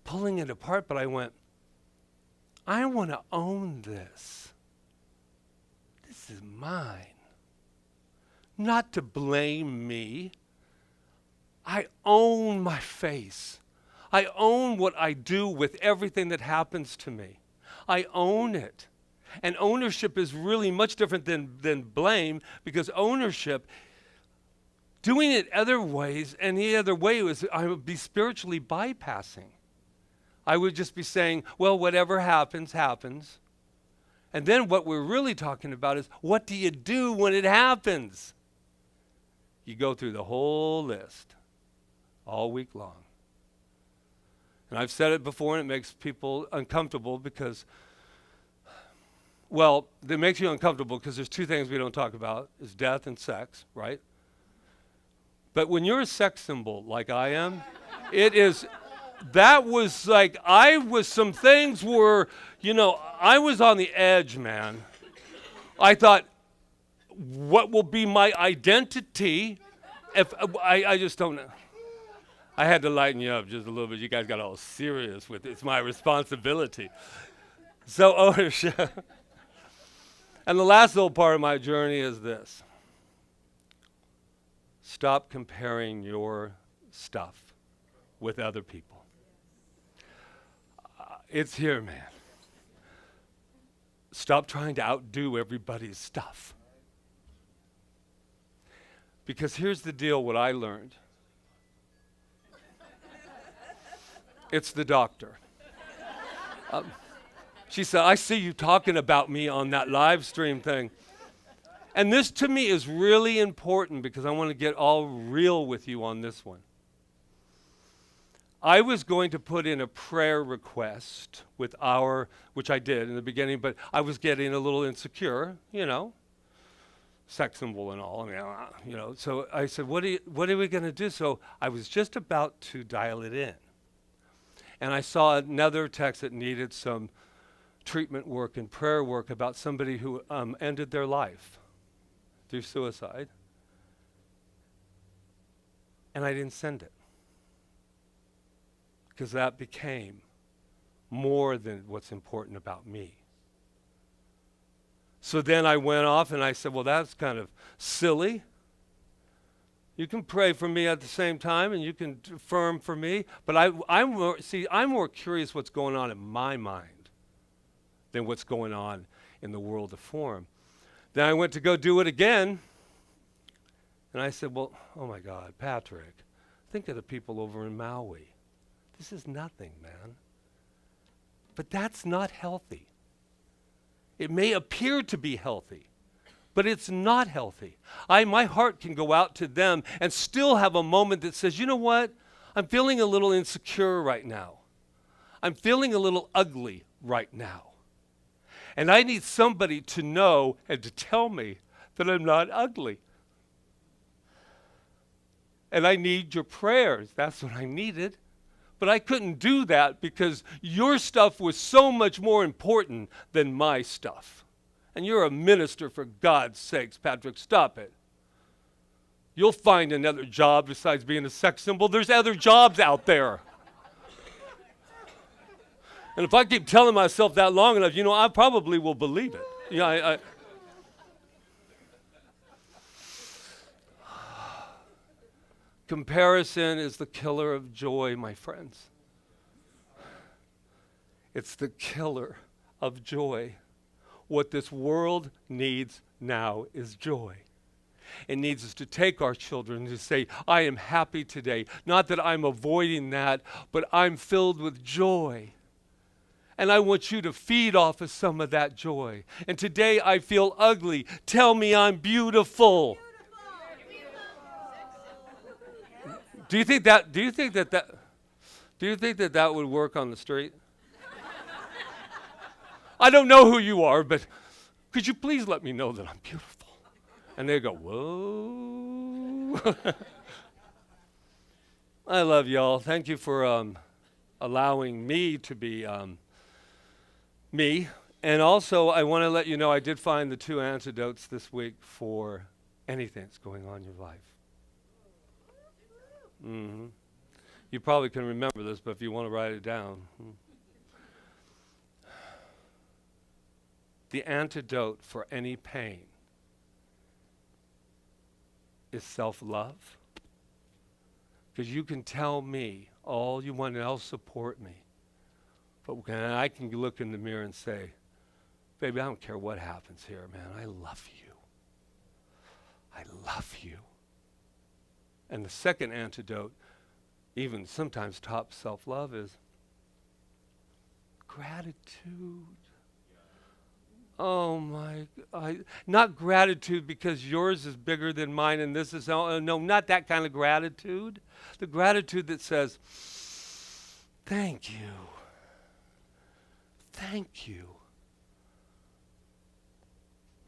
pulling it apart, but I went, I want to own this. This is mine. Not to blame me. I own my face. I own what I do with everything that happens to me. I own it. And ownership is really much different than blame, because ownership, doing it other ways, and the other way was I would be spiritually bypassing. I would just be saying, well, whatever happens, happens. And then what we're really talking about is, what do you do when it happens? You go through the whole list all week long. And I've said it before, and it makes people uncomfortable because, well, it makes you uncomfortable because there's two things we don't talk about, is death and sex, right? But when you're a sex symbol like I am, that was like, some things were, I was on the edge, man. I thought, what will be my identity if I just don't know. I had to lighten you up just a little bit. You guys got all serious with it. It's my responsibility. So ownership. And the last little part of my journey is this. Stop comparing your stuff with other people. It's here, man. Stop trying to outdo everybody's stuff. Because here's the deal, what I learned. It's the doctor. She said, I see you talking about me on that live stream thing. And this to me is really important because I want to get all real with you on this one. I was going to put in a prayer request with which I did in the beginning, but I was getting a little insecure, sex symbol and all, So I said, what are we going to do? So I was just about to dial it in. And I saw another text that needed some treatment work and prayer work about somebody who ended their life through suicide. And I didn't send it. Because that became more than what's important about me. So then I went off and I said, well, that's kind of silly. You can pray for me at the same time and you can affirm for me. But I'm more curious what's going on in my mind than what's going on in the world of form. Then I went to go do it again. And I said, well, oh my God, Patrick, think of the people over in Maui. This is nothing, man. But that's not healthy. It may appear to be healthy, but it's not healthy. My heart can go out to them and still have a moment that says, you know what? I'm feeling a little insecure right now. I'm feeling a little ugly right now. And I need somebody to know and to tell me that I'm not ugly. And I need your prayers. That's what I needed. But I couldn't do that because your stuff was so much more important than my stuff. And you're a minister, for God's sakes, Patrick, stop it. You'll find another job besides being a sex symbol. There's other jobs out there. And if I keep telling myself that long enough, I probably will believe it. Comparison is the killer of joy, my friends. It's the killer of joy. What this world needs now is joy. It needs us to take our children to say, I am happy today. Not that I'm avoiding that, but I'm filled with joy. And I want you to feed off of some of that joy. And today I feel ugly. Tell me I'm beautiful. Do you think that would work on the street? I don't know who you are, but could you please let me know that I'm beautiful? And they go, whoa. I love y'all. Thank you for allowing me to be me. And also, I want to let you know I did find the 2 antidotes this week for anything that's going on in your life. Mm-hmm. You probably can remember this, but if you want to write it down. The antidote for any pain is self-love. Because you can tell me all you want and I'll support me. But I can look in the mirror and say, baby, I don't care what happens here, man. I love you. I love you. And the second antidote, even sometimes top self-love, is gratitude. Oh my, not gratitude because yours is bigger than mine and this is, no, not that kind of gratitude. The gratitude that says, thank you. Thank you.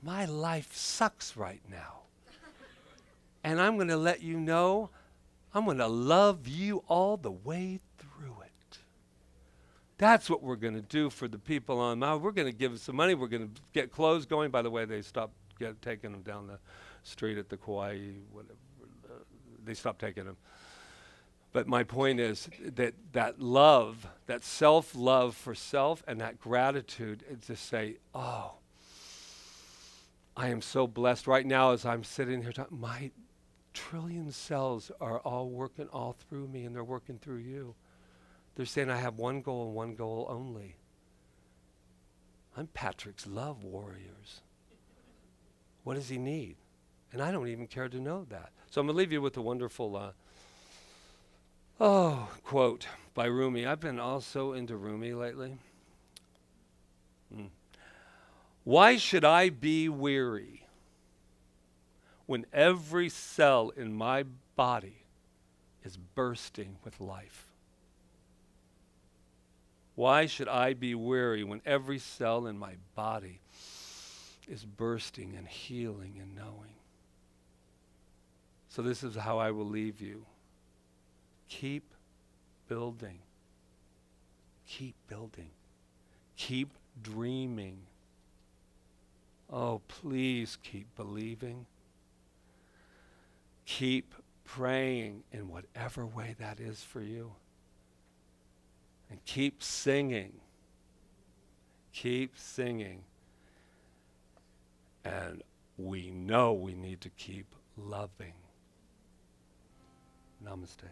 My life sucks right now. And I'm going to let you know, I'm going to love you all the way through it. That's what we're going to do for the people on Maui. We're going to give them some money. We're going to get clothes going. By the way, they stopped taking them down the street at the Kaua'i. They stopped taking them. But my point is that love, that self-love for self and that gratitude is to say, oh, I am so blessed right now as I'm sitting here talking. My trillion cells are all working all through me, and they're working through you. They're saying I have one goal and one goal only. I'm Patrick's love warriors. What does he need? And I don't even care to know that. So I'm going to leave you with a wonderful quote by Rumi. I've been also into Rumi lately. Why should I be weary when every cell in my body is bursting with life? Why should I be weary when every cell in my body is bursting and healing and knowing? So this is how I will leave you. Keep building. Keep building. Keep dreaming. Oh, please keep believing. Keep praying in whatever way that is for you. And keep singing. Keep singing. And we know we need to keep loving. Namaste.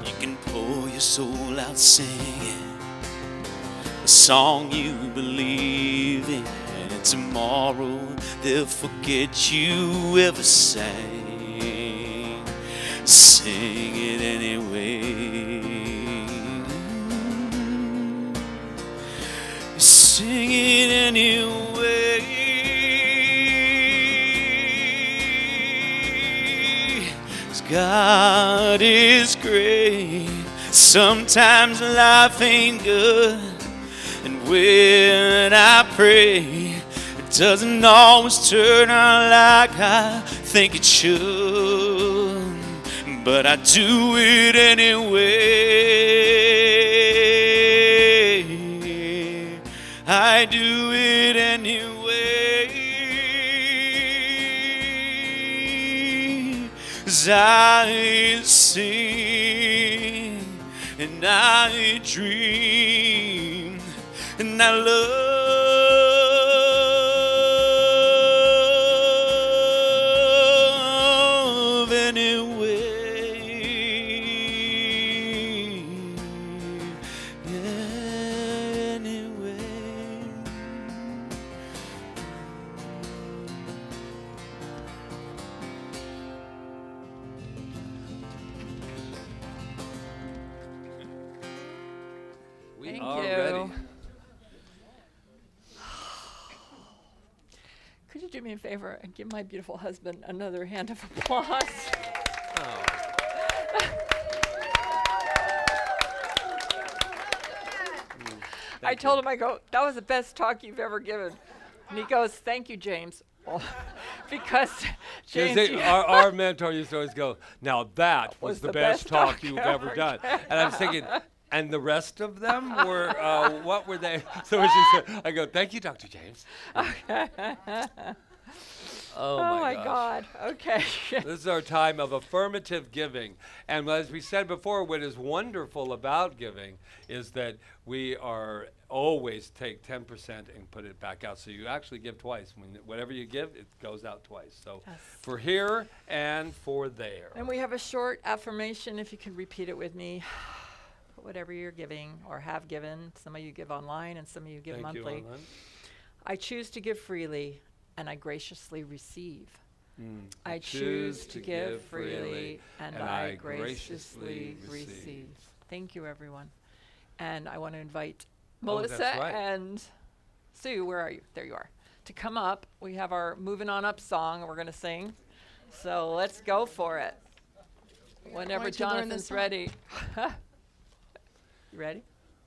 You can pour your soul out singing a song you believe in, and tomorrow they'll forget you ever sang. Sing it anyway. Sing it anyway. God is great. Sometimes life ain't good, and when I pray, it doesn't always turn out like I think it should, but I do it anyway. I do it anyway. 'Cause I sing and I dream and I love anyway. Yeah, anyway. We Thank are you. ready. Could you do me a favor and give my beautiful husband another hand of applause? I told him, I go, that was the best talk you've ever given. And he goes, thank you, James. Well, because James, Our mentor used to always go, now that was the best talk you've ever done. And I was thinking, and the rest of them were, what were they? So when she said, I go, thank you, Dr. James. Oh my gosh. God. Okay. This is our time of affirmative giving. And as we said before, what is wonderful about giving is that we are always take 10% and put it back out. So you actually give twice. Whatever you give, it goes out twice. So Yes. for here and for there. And we have a short affirmation, if you could repeat it with me. Whatever you're giving or have given. Some of you give online and some of you give Thank you, monthly. Anand. I choose to give freely and I graciously receive. Mm. I choose to give freely and I graciously receive. Thank you, everyone. And I want to invite Oh, that's Melissa right. and Sue, where are you? There you are. To come up. We have our Moving On Up song we're going to sing. So let's go for it. Whenever Where'd you learn Jonathan's this song? ready. You ready?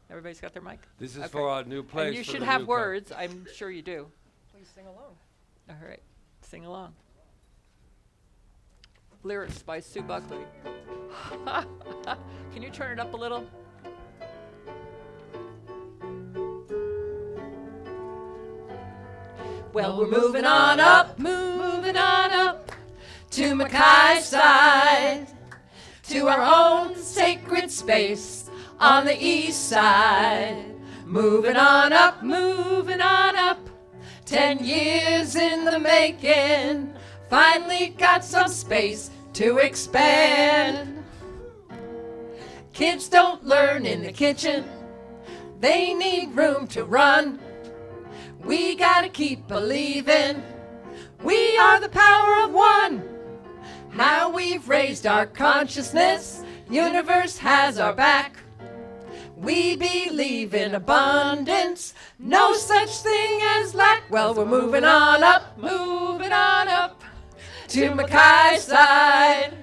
Everybody's got their mic? This is Okay. for our new place. And you for should the have newcomer. words. I'm sure you do. Please sing along. All right. Sing along. Lyrics by Sue Buckley. Can you turn it up a little? Well, we're moving on up to Mackay's side, to our own sacred space on the east side. Moving on up, 10 years in the making, finally got some space to expand. Kids don't learn in the kitchen, they need room to run. We gotta keep believing, we are the power of one. Now we've raised our consciousness, universe has our back. We believe in abundance, no such thing as lack. Well, we're moving on up to Mackay's side,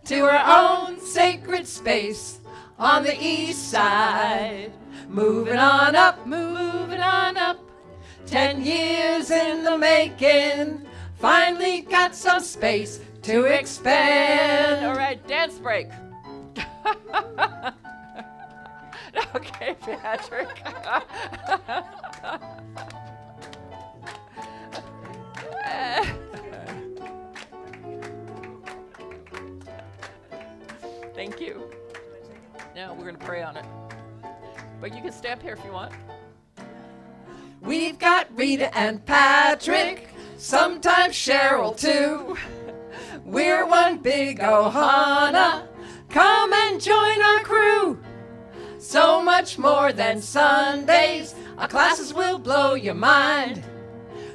to our own sacred space on the east side. Moving on up, 10 years in the making, finally got some space to expand. All right, dance break. Okay, Patrick. Thank you. Now we're going to pray on it. But you can stay up here if you want. We've got Rita and Patrick, sometimes Cheryl too. We're one big Ohana. Come and join our crew. So much more than Sundays, our classes will blow your mind.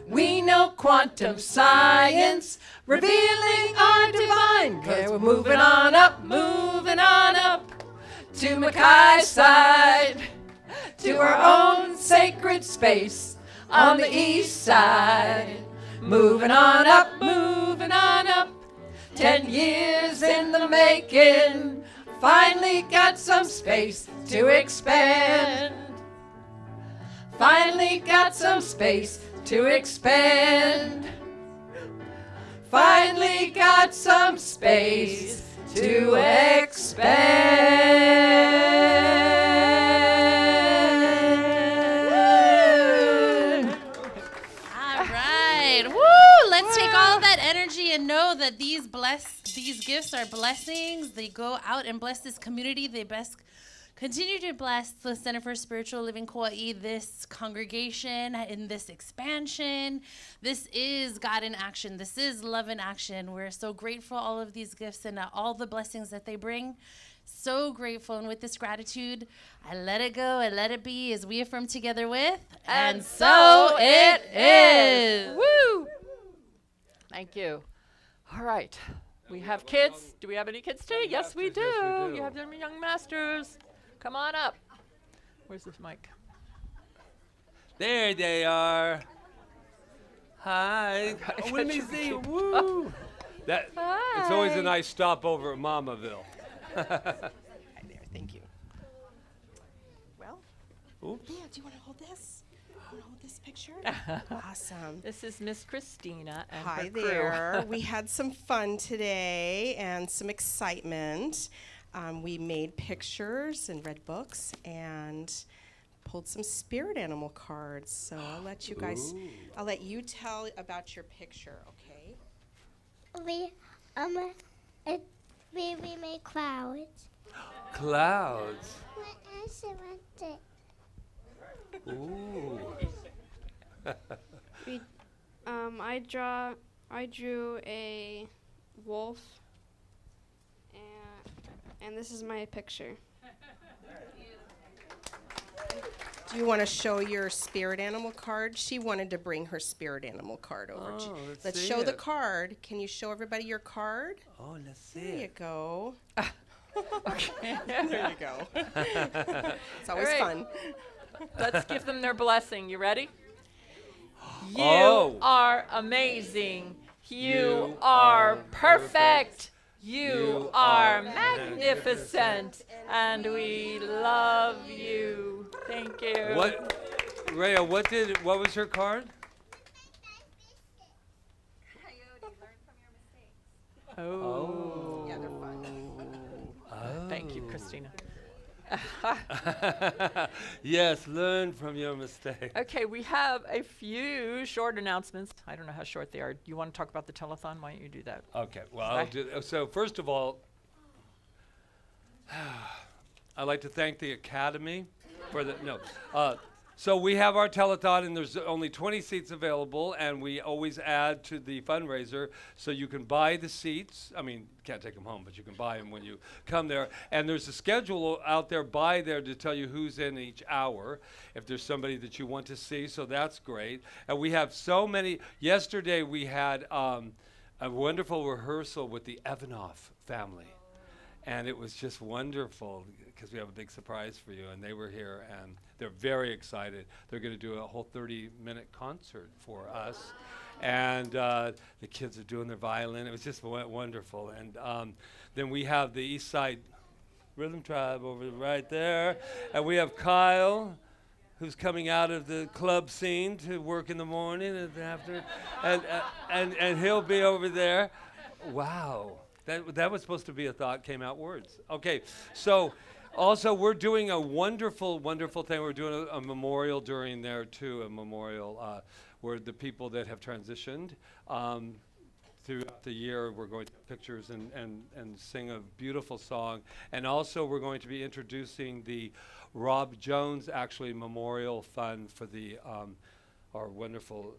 We know quantum science, revealing our divine. 'Cause we're moving on up to Mackay's side, to our own sacred space on the east side. Moving on up, 10 years in the making, finally got some space to expand. Finally got some space to expand. Finally got some space to expand. All right. Woo! Let's take all that energy and know that these gifts are blessings. They go out and bless this community. They continue to bless the Center for Spiritual Living Kauai, this congregation, in this expansion. This is God in action. This is love in action. We're so grateful all of these gifts and all the blessings that they bring. So grateful. And with this gratitude, I let it go and let it be as we affirm together with, And so it is. Woo! Thank you. All right. We have kids. Do we have any kids today? Yes, we do. You have them young masters. Come on up. Where's this mic? There they are. Hi. Oh, let me see. Woo. It's always a nice stopover at Mamaville. Hi there, thank you. Well, Oops. yeah, do you want to hold this? You want to hold this picture? Awesome. This is Miss Christina and Hi her crew. there. We had some fun today and some excitement. We made pictures and read books and pulled some spirit animal cards. So I'll let you guys, I'll let you tell about your picture, okay? We made clouds. Clouds. My answer was it. Ooh. I drew a wolf, and this is my picture. Do you want to show your spirit animal card? She wanted to bring her spirit animal card over. Let's see show the it. card. Can you show everybody your card? Oh, let's see There you it. go. There you go. It's always right. fun. Let's give them their blessing. You ready? You Oh. are amazing. You You are are perfect. You You are are magnificent. And we love you. Thank you. What, Rhea? What was her card? Oh. Yeah, they're fun. Thank you, Christina. Yes, learn from your mistake. Okay, we have a few short announcements. I don't know how short they are. You want to talk about the telethon? Why don't you do that? Okay, well, I'll do. So first of all, I'd like to thank the Academy for the so we have our telethon, and there's only 20 seats available, and we always add to the fundraiser, so you can buy the seats. I mean, you can't take them home, but you can buy them when you come there. And there's a schedule out there by there to tell you who's in each hour, if there's somebody that you want to see, so that's great. And we have so many. Yesterday we had a wonderful rehearsal with the Evanoff family. And it was just wonderful because we have a big surprise for you. And they were here, and they're very excited. They're going to do a whole 30-minute concert for us. And the kids are doing their violin. It was just wonderful. And then we have the East Side Rhythm Tribe over right there. And we have Kyle, who's coming out of the club scene to work in the morning and after. And he'll be over there. Wow. That was supposed to be a thought, came out words. Okay, so also we're doing a wonderful, wonderful thing. We're doing a memorial during there too, a memorial where the people that have transitioned throughout the year, we're going to take pictures and sing a beautiful song. And also we're going to be introducing the Rob Jones Memorial Fund for the our wonderful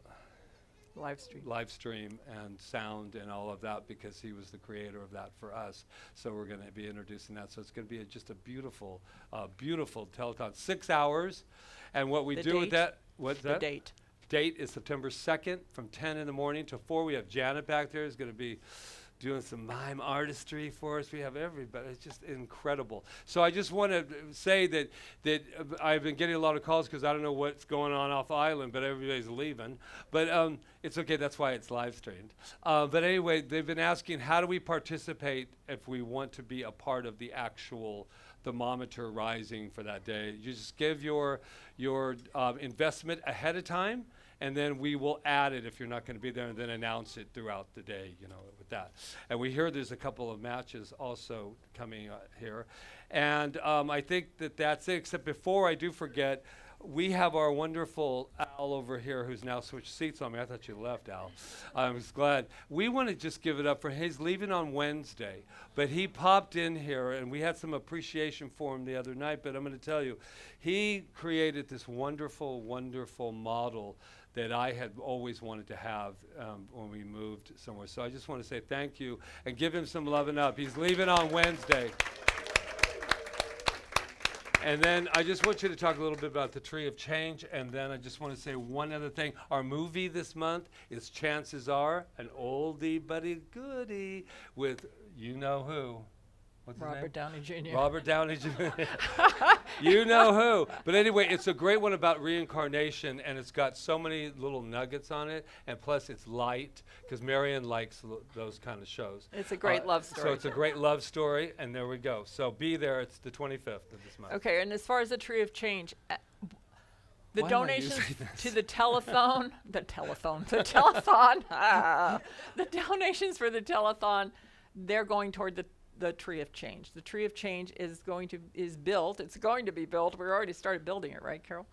live stream and sound and all of that, because he was the creator of that for us. So we're going to be introducing that. So it's going to be just a beautiful, beautiful telethon. 6 hours. And what we The do with date? that, what's The that? date. Date is September 2nd from 10 in the morning to 4. We have Janet back there who's going to be doing some mime artistry for us. We have everybody. It's just incredible. So I just want to say that I've been getting a lot of calls because I don't know what's going on off island, but everybody's leaving. But it's okay. That's why it's live streamed. But anyway, they've been asking, how do we participate if we want to be a part of the actual thermometer rising for that day? You just give your investment ahead of time, and then we will add it if you're not going to be there, and then announce it throughout the day, with that. And we hear there's a couple of matches also coming here. And I think that's it, except before I do forget, we have our wonderful Al over here who's now switched seats on me. I thought you left, Al. I was glad. We want to just give it up for him. He's leaving on Wednesday, but he popped in here, and we had some appreciation for him the other night. But I'm going to tell you, he created this wonderful, wonderful model that I had always wanted to have when we moved somewhere. So I just want to say thank you and give him some love and up. He's leaving on Wednesday. And then I just want you to talk a little bit about the Tree of Change, and then I just want to say one other thing. Our movie this month is Chances Are, an oldie but a goodie with you-know-who. What's his name? Robert Downey Jr. Robert Downey Jr. You know who. But anyway, it's a great one about reincarnation, and it's got so many little nuggets on it, and plus it's light, because Marion likes those kind of shows. It's a great love story. So it's a great love story, and there we go. So be there. It's the 25th of this month. Okay, and as far as the Tree of Change, the Why am I donations using this? to the telethon, the donations for the telethon, they're going toward the Tree of Change. The Tree of Change is built. It's going to be built. We already started building it, right, Carol?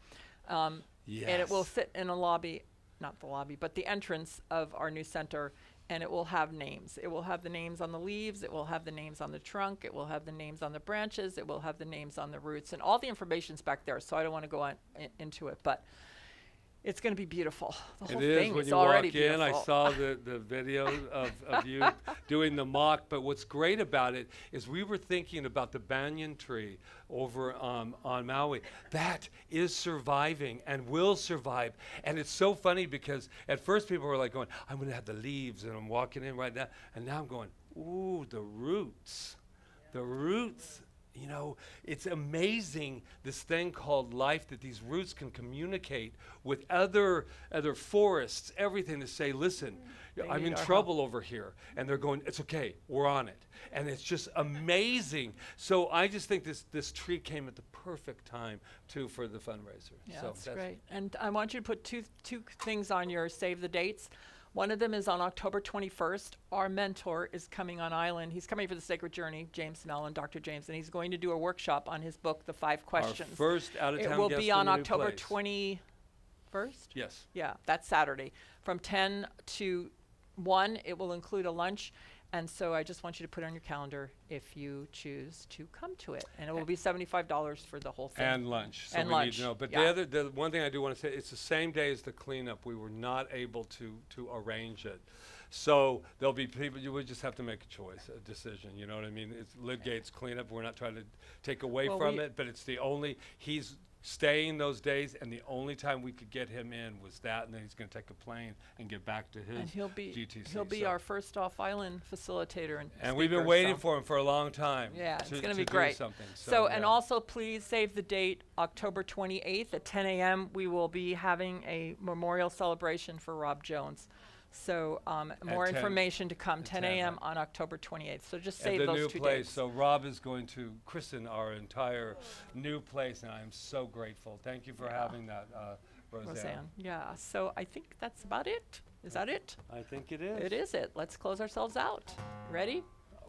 Yes. And it will sit in a lobby, not the lobby, but the entrance of our new center, and it will have names. It will have the names on the leaves. It will have the names on the trunk. It will have the names on the branches. It will have the names on the roots, and all the information's back there. So I don't want to go on into it, but it's going to be beautiful. The whole It is. thing When is you already walk in, beautiful. I saw the video of you doing the mock. But what's great about it is we were thinking about the banyan tree over on Maui. That is surviving and will survive. And it's so funny because at first people were like going, I'm going to have the leaves, and I'm walking in right now. And now I'm going, ooh, the roots. The roots. It's amazing, this thing called life, that these roots can communicate with other forests, everything, to say, listen, I'm in trouble over here. And they're going, it's okay, we're on it. And it's just amazing. So I just think this tree came at the perfect time, too, for the fundraiser. Yeah, So that's great. And I want you to put two things on your save the dates. One of them is on October 21st. Our mentor is coming on island. He's coming for the Sacred Journey, James Mellon, Dr. James, and he's going to do a workshop on his book, The 5 Questions. Our first out-of-town It will guest be in on the new October place. 21st? Yes. Yeah, that's Saturday. From 10 to 1, it will include a lunch. And so I just want you to put on your calendar if you choose to come to it. And it will be $75 for the whole thing. And lunch. So And we lunch, need to know. But yeah. the one thing I do want to say, it's the same day as the cleanup. We were not able to arrange it. So there'll be people, you would just have to make a choice, a decision, you know what I mean? It's Lidgate's cleanup. We're not trying to take away Well, from it, but it's he's staying those days, and the only time we could get him in was that, and then he's going to take a plane and get back to his And he'll be GTC. our first off-island facilitator And we've been waiting for him for a long time. Yeah, it's to going to be do great. something. So, and yeah. also please save the date, October 28th at 10 a.m. We will be having a memorial celebration for Rob Jones. So more 10 information to come, at 10 10, a.m. right. on October 28th. So just At save the those new 2 place. dates. So Rob is going to christen our entire new place, and I'm so grateful. Thank you for having that, Roseanne. Yeah, so I think that's about it. Is that it? I think it is. It is it. Let's close ourselves out. Ready?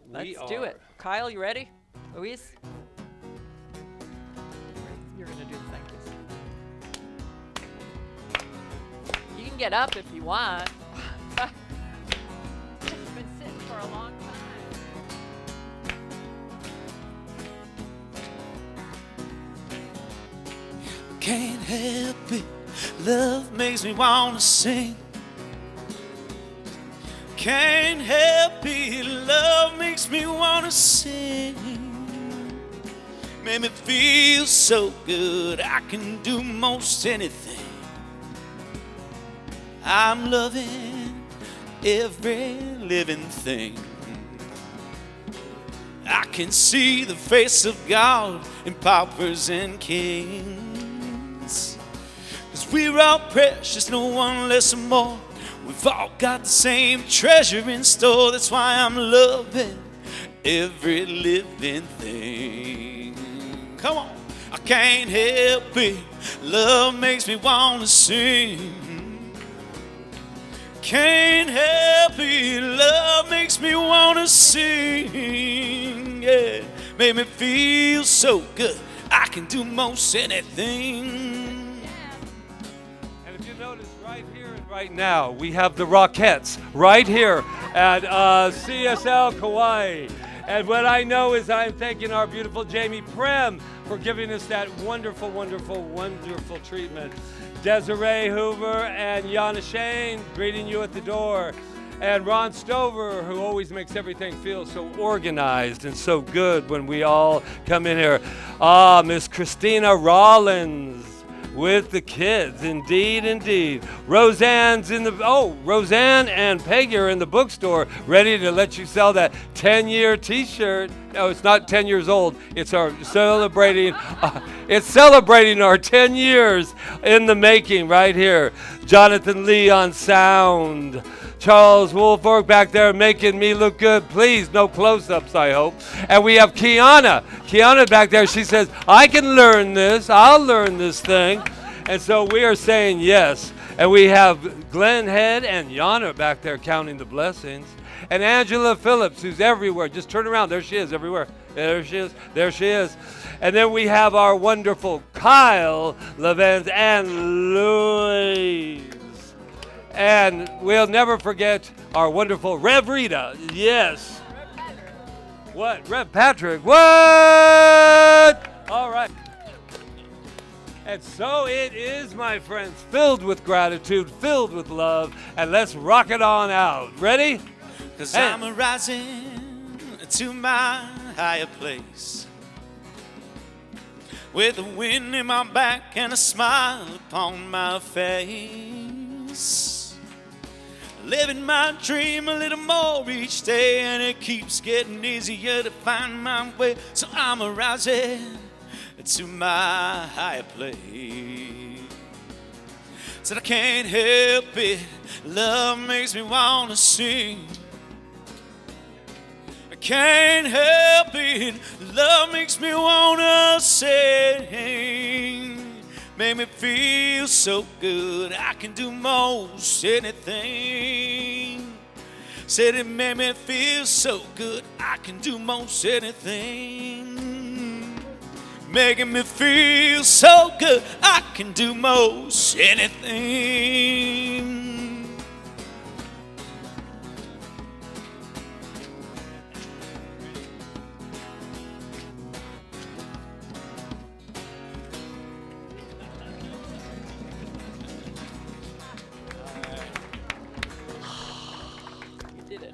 We Let's do are. it. Kyle, you ready? Luis? You're going to do the thank yous. You can get up if you want. It's been sitting for a long time. Can't help it, love makes me wanna sing. Can't help it, love makes me wanna sing. Made me feel so good, I can do most anything. I'm loving every living thing. can see the face of God in paupers and kings. 'Cause we're all precious, no one less or more. We've all got the same treasure in store. That's why I'm loving every living thing. Come on. I can't help it. Love makes me want to sing. Can't help it. Love makes me want to sing. Yeah. Made me feel so good. I can do most anything. And if you notice right here and right now, we have the Rockettes right here at CSL Kauai. And what I know is I'm thanking our beautiful Jamie Prem for giving us that wonderful, wonderful, wonderful treatment. Desiree Hoover and Yana Shane greeting you at the door. And Ron Stover, who always makes everything feel so organized and so good when we all come in here. Miss Christina Rollins with the kids, indeed, indeed. Roseanne and Peggy are in the bookstore, ready to let you sell that 10-year T-shirt. No, it's not 10 years old. It's our celebrating. It's celebrating our 10 years in the making right here. Jonathan Lee on sound. Charles Woolfolk back there making me look good. Please, no close-ups, I hope. And we have Kiana. Kiana back there, she says, I can learn this. I'll learn this thing. And so we are saying yes. And we have Glenn Head and Yana back there counting the blessings. And Angela Phillips, who's everywhere. Just turn around. There she is everywhere. There she is. There she is. And then we have our wonderful Kyle Levens and Louise. And we'll never forget our wonderful Rev Rita. Yes. What? Rev Patrick. What? All right. And so it is, my friends, filled with gratitude, filled with love, and let's rock it on out. Ready? 'Cause I'm rising to my higher place, with the wind in my back and a smile upon my face. Living my dream a little more each day, and it keeps getting easier to find my way. So I'm rising to my higher place. Said I can't help it, love makes me want to sing. I can't help it, love makes me want to sing. Made me feel so good, I can do most anything. Said it made me feel so good, I can do most anything. Making me feel so good, I can do most anything. You did it.